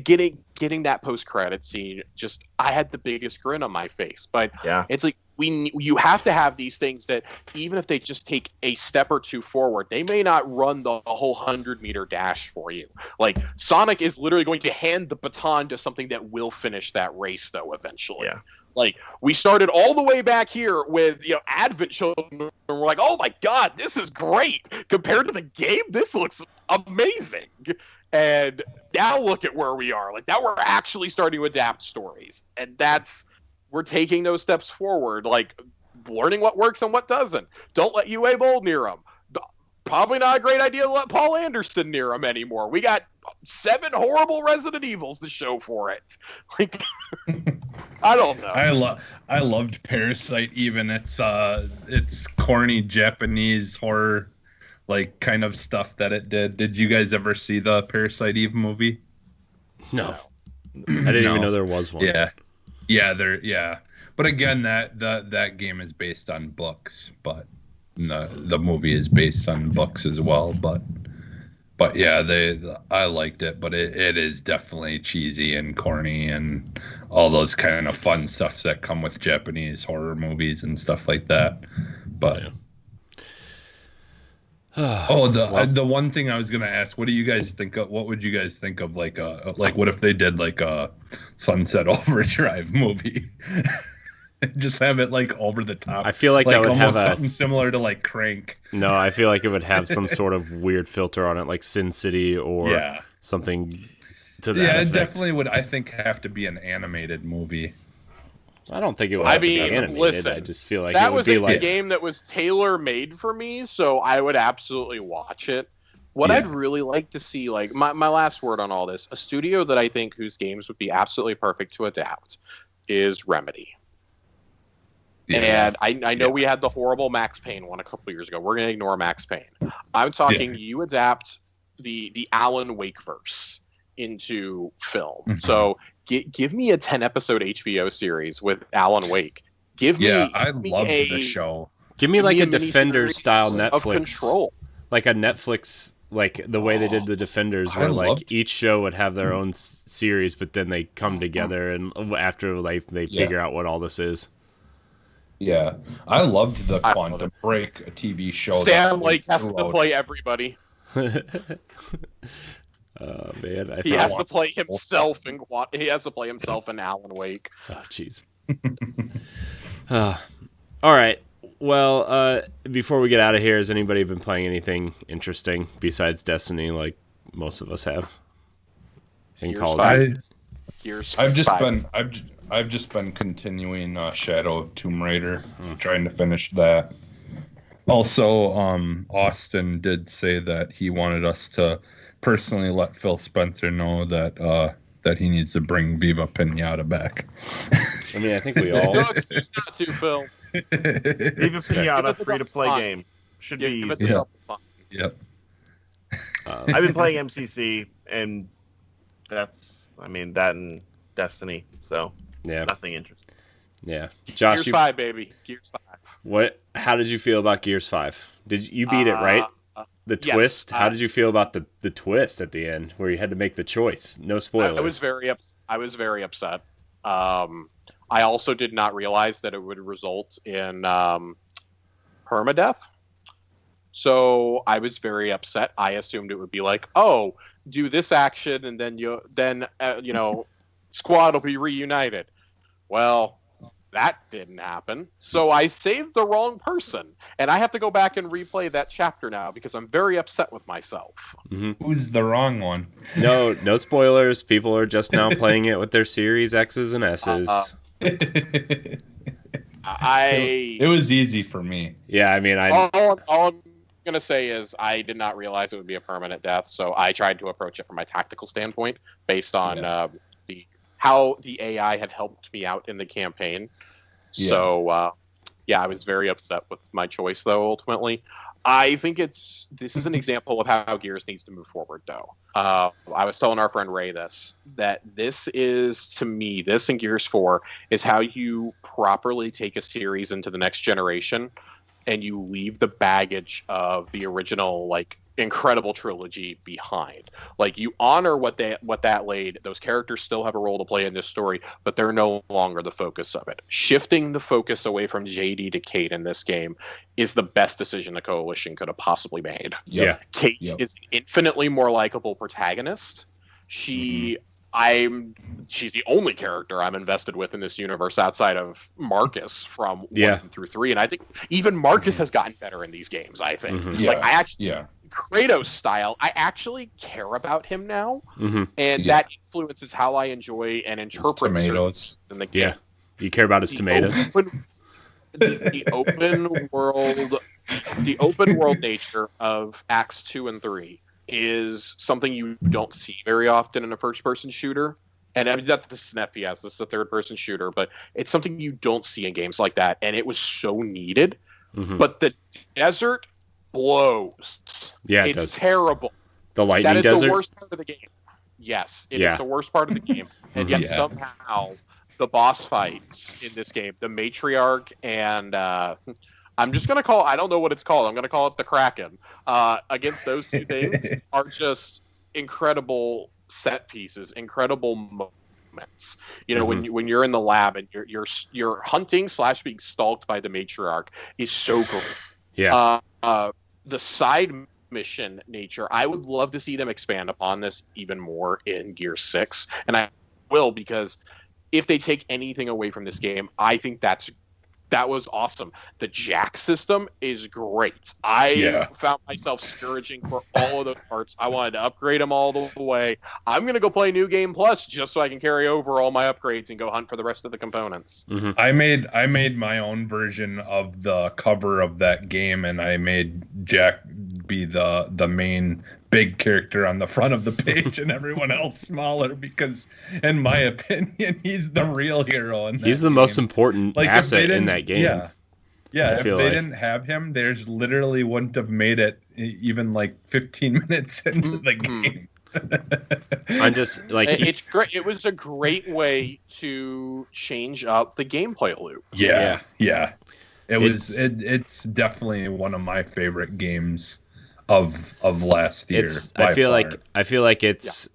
getting that post-credit scene. Just I had the biggest grin on my face. But Yeah. it's like you have to have these things that even if they just take a step or two forward, they may not run the whole 100-meter dash for you. Like Sonic is literally going to hand the baton to something that will finish that race, though, eventually. Yeah. Like we started all the way back here with Advent children, and we're like, oh my God, this is great compared to the game. This looks amazing. And now look at where we are. Like now we're actually starting to adapt stories, and we're taking those steps forward, like learning what works and what doesn't. Don't let UA Bowl near them. Probably not a great idea to let Paul Anderson near them anymore. We got 7 horrible Resident Evils to show for it. Like, I don't know. I loved Parasite. Even it's corny Japanese horror, like kind of stuff that it did. Did you guys ever see the Parasite Eve movie? No. I didn't even know there was one. Yeah. But again, that game is based on books, but the movie is based on books as well. But yeah, I liked it, but it is definitely cheesy and corny and all those kind of fun stuffs that come with Japanese horror movies and stuff like that. But the one thing I was gonna ask, what do you guys think of? What would you guys think of like what if they did like a Sunset Overdrive movie? Just have it like over the top. I feel like that would almost have something similar to like Crank. No, I feel like it would have some sort of weird filter on it, like Sin City or something to that Yeah, it effect. definitely would. I think have to be an animated movie. I don't think it would I have to be mean, animated. listen, I just feel like that it would was be a like game that was tailor-made for me, so I would absolutely watch it. What Yeah. I'd really like to see, like my last word on all this, a studio that I think whose games would be absolutely perfect to adapt is Remedy. And I know we had the horrible Max Payne one a couple years ago. We're going to ignore Max Payne. I'm talking you adapt the Alan Wake verse into film. Mhm. So give me a 10-episode HBO series with Alan Wake. Give me I give me loved a, the show. give me like a miniseries Defenders style of Netflix, Control. like a Netflix, like the way they did the Defenders, where like loved- each show would have their own series, but then they come together and after like they figure out what all this is. Yeah, I loved the I Quantum Break, a TV show. Sam that Lake has to throughout- play everybody. Oh man, He has to play himself in Alan Wake. Oh jeez. All right. Well, before we get out of here, has anybody been playing anything interesting besides Destiny, like most of us have? And Gears Call of 5. Duty? Gears I've just 5. been I've just been continuing Shadow of Tomb Raider, trying to finish that. Also, Austin did say that he wanted us to personally let Phil Spencer know that that he needs to bring Viva Pinata back. I mean, I think we all. No excuse not to, Phil. Viva Give Pinata, it the free to play fun. game. Should Give be it easy. the double fun. Yep. I've been playing MCC, and that and Destiny, so Yeah, nothing interesting. yeah. Josh, Gears 5, baby. Gears 5. How did you feel about Gears 5? Did you beat it, right? The yes, twist. How did you feel about the twist at the end, where you had to make the choice? No spoilers. I was very upset. I also did not realize that it would result in permadeath. So I was very upset. I assumed it would be like, oh, do this action, and then squad will be reunited. Well, that didn't happen. So I saved the wrong person, and I have to go back and replay that chapter now because I'm very upset with myself. Who's the wrong one? No spoilers. People are just now playing it with their Series X's and S's. It was easy for me. Yeah, I mean, all I'm gonna say is I did not realize it would be a permanent death, so I tried to approach it from a tactical standpoint based on how the AI had helped me out in the campaign. Yeah. So I was very upset with my choice, though. Ultimately, I think this is an example of how Gears needs to move forward, though. I was telling our friend Ray that this is, to me, this and Gears 4 is how you properly take a series into the next generation, and you leave the baggage of the original, like, incredible trilogy behind. Like, you honor what that laid. Those characters still have a role to play in this story, but they're no longer the focus of it. Shifting the focus away from JD to Kate in this game is the best decision the Coalition could have possibly made. yeah. Kate is an infinitely more likable protagonist. She's the only character I'm invested with in this universe outside of Marcus from 1 through 3, and I think even Marcus has gotten better in these games. I think, like, I actually, Kratos style, I actually care about him now, and that influences how I enjoy and interpret tomatoes in the game. Yeah, you care about his tomatoes. The open world nature of Acts 2 and 3 is something you don't see very often in a first-person shooter. And I mean, this is an FPS, this is a third-person shooter, but it's something you don't see in games like that, and it was so needed. But the desert blows. Yeah, it's terrible. The lightning desert. That is the worst part of the game. Yes, it is the worst part of the game. And yet somehow the boss fights in this game, the matriarch and I'm just going to call, I don't know what it's called, I'm going to call it the Kraken, against those two things are just incredible set pieces, incredible moments. You know, when you're in the lab and you're hunting / being stalked by the matriarch is so great. Yeah. The side mission nature, I would love to see them expand upon this even more in Gear 6, and I will, because if they take anything away from this game, I think that's that was awesome. The jack system is great. I found myself scourging for all of those parts. I wanted to upgrade them all the way. I'm going to go play New Game Plus just so I can carry over all my upgrades and go hunt for the rest of the components. Mm-hmm. I made my own version of the cover of that game, and I made Jack be the main big character on the front of the page and everyone else smaller, because in my opinion he's the real hero, and he's the most important asset in that game. If they didn't have him, there's literally wouldn't have made it even like 15 minutes into the game. I'm just like, it's great. It was a great way to change up the gameplay loop. It's definitely one of my favorite games of last year. I feel like it's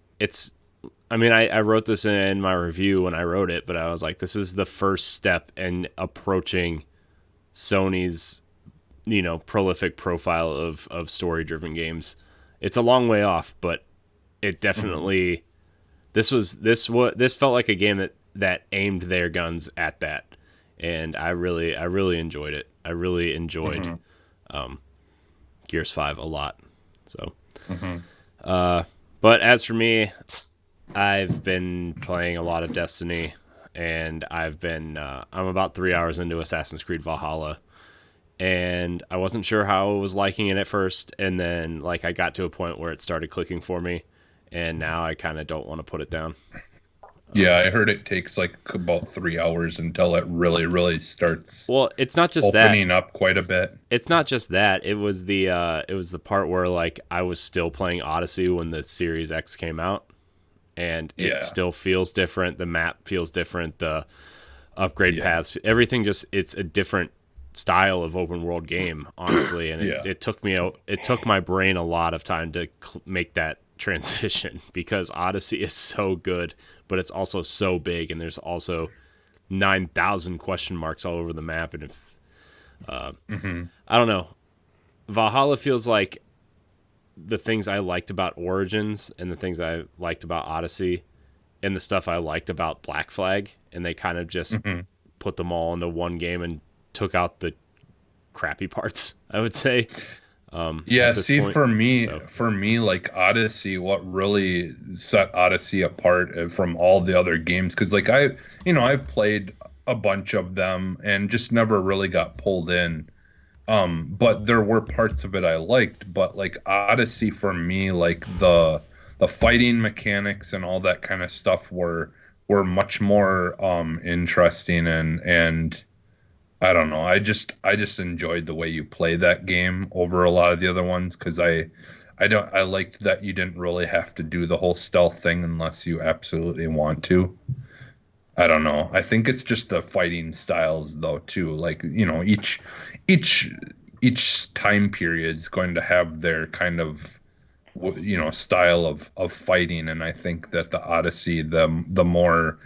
I mean, I wrote this in my review when I wrote it, but I was like, this is the first step in approaching Sony's, prolific profile of story-driven games. It's a long way off, but it definitely this felt like a game that aimed their guns at that, and I really enjoyed it. I really enjoyed Gears 5 a lot. So, but as for me, I've been playing a lot of Destiny, and I'm about 3 hours into Assassin's Creed Valhalla, and I wasn't sure how I was liking it at first, and then like I got to a point where it started clicking for me, and now I kind of don't want to put it down. Yeah, I heard it takes like about 3 hours until it really, really starts. Well, it's not just opening up quite a bit. It's not just that. It was the part where like I was still playing Odyssey when the Series X came out, and it still feels different. The map feels different. The upgrade paths, everything it's a different style of open world game, honestly. And it took my brain a lot of time to make that transition, because Odyssey is so good, but it's also so big, and there's also 9,000 question marks all over the map. And if I don't know, Valhalla feels like the things I liked about Origins and the things I liked about Odyssey and the stuff I liked about Black Flag, and they kind of just put them all into one game and took out the crappy parts, I would say. For me, like Odyssey, what really set Odyssey apart from all the other games, because like I've played a bunch of them and just never really got pulled in. But there were parts of it I liked, but like Odyssey for me, like the fighting mechanics and all that kind of stuff were much more interesting, and I don't know. I just enjoyed the way you play that game over a lot of the other ones, because I liked that you didn't really have to do the whole stealth thing unless you absolutely want to. I don't know. I think it's just the fighting styles though too. Like, each time period's going to have their kind of style of fighting, and I think that the Odyssey, the more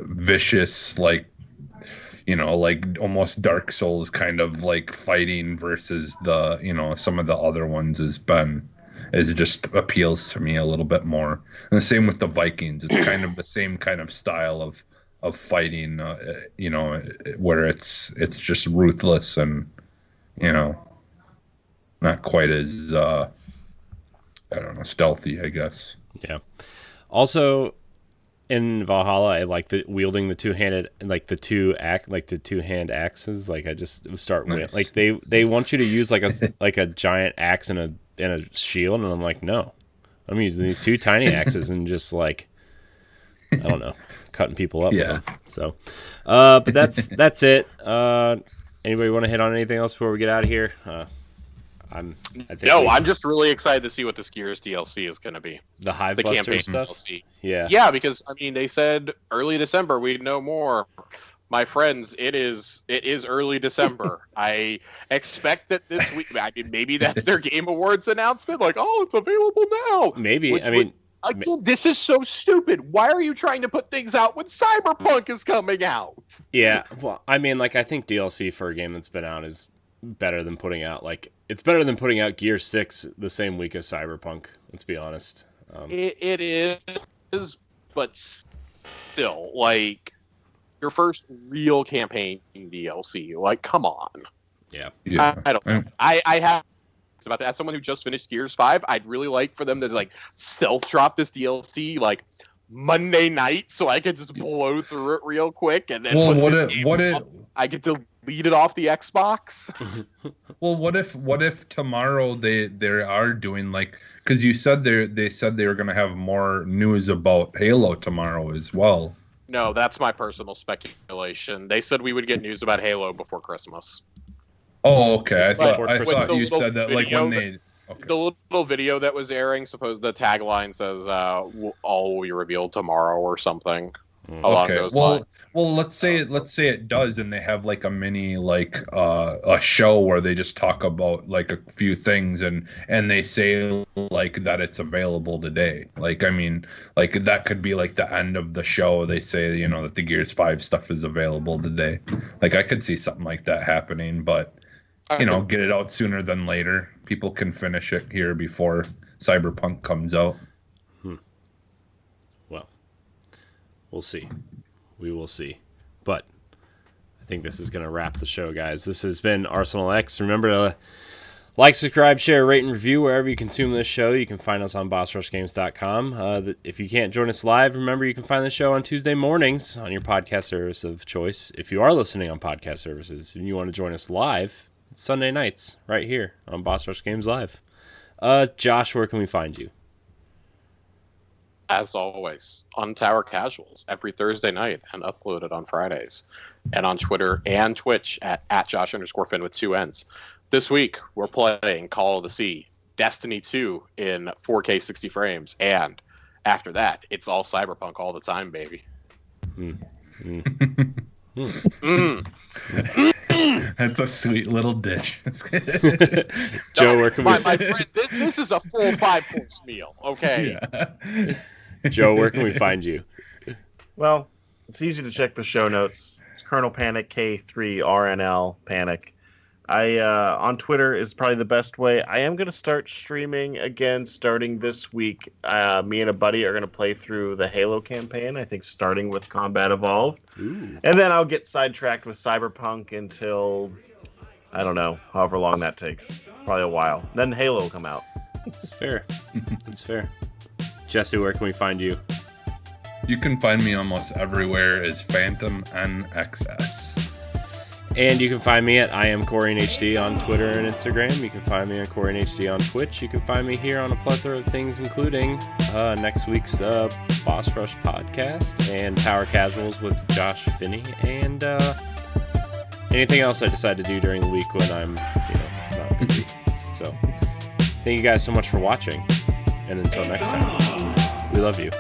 vicious, like almost Dark Souls kind of like fighting versus the some of the other ones is just appeals to me a little bit more. And the same with the Vikings. It's kind of the same kind of style of fighting, where it's just ruthless and not quite as stealthy, I guess. Yeah. Also, in Valhalla, I like wielding the two-handed, like the two-hand axes. Like I just start with, like they want you to use like a giant axe and a shield, and I'm like, no, I'm using these two tiny axes and just like, I don't know, cutting people up with them. So, but that's it. Anybody want to hit on anything else before we get out of here? I'm just really excited to see what this Gears DLC is going to be. The campaign stuff. DLC. Yeah, because I mean, they said early December we'd know more. My friends, it is early December. I expect that this week. I mean, maybe that's their Game Awards announcement. Like, oh, it's available now. Maybe. Again, this is so stupid. Why are you trying to put things out when Cyberpunk is coming out? Yeah, well, I mean, like, I think DLC for a game that's been out is better than putting out, like, it's better than putting out Gear 6 the same week as Cyberpunk. Let's be honest. It is, but still, like, your first real campaign DLC. Like, come on. Yeah. I don't know. I have about that. As someone who just finished Gears 5, I'd really like for them to like stealth drop this DLC like Monday night so I could just blow through it real quick and then I get to lead it off the Xbox. Well, what if tomorrow they are doing like, because you said they said they were going to have more news about Halo tomorrow as well. No, that's my personal speculation. They said we would get news about Halo before Christmas. Oh, okay. I thought you the said that like when they. Okay. The little video that was airing, suppose the tagline says all will be revealed tomorrow or something along those lines. Well, let's say it does, and they have like a mini like a show where they just talk about like a few things, and they say like that it's available today. Like, I mean, like that could be like the end of the show. They say, you know, that the Gears 5 stuff is available today. Like, I could see something like that happening, but you know, get it out sooner than later. People can finish it here before Cyberpunk comes out. Well, we'll see. We will see. But I think this is going to wrap the show, guys. This has been Arsenal X. Remember to like, subscribe, share, rate, and review wherever you consume this show. You can find us on bossrushgames.com. If you can't join us live, remember you can find the show on Tuesday mornings on your podcast service of choice. If you are listening on podcast services and you want to join us live, it's Sunday nights right here on Boss Rush Games Live. Josh, where can we find you? As always, on Tower Casuals every Thursday night and uploaded on Fridays. And on Twitter and Twitch at Josh_Finn with 2 N's. This week, we're playing Call of the Sea, Destiny 2 in 4K 60 frames. And after that, it's all Cyberpunk all the time, baby. That's a sweet little dish. Joe, where can my friend, this is a full 5-course meal, okay? Yeah. Joe, where can we find you? Well, it's easy to check the show notes. It's Colonel Panic K3RNL Panic. On Twitter is probably the best way. I am going to start streaming again starting this week. Me and a buddy are going to play through the Halo campaign, I think starting with Combat Evolved. Ooh. And then I'll get sidetracked with Cyberpunk until, I don't know, however long that takes. Probably a while. Then Halo will come out. That's fair. That's fair. Jesse, where can we find you? You can find me almost everywhere as Phantom NXS. And you can find me at IamCorianHD on Twitter and Instagram. You can find me on CorianHD on Twitch. You can find me here on a plethora of things, including next week's Boss Rush podcast and Power Casuals with Josh Finney, and anything else I decide to do during the week when I'm, not busy. So, thank you guys so much for watching, and until next time, we love you.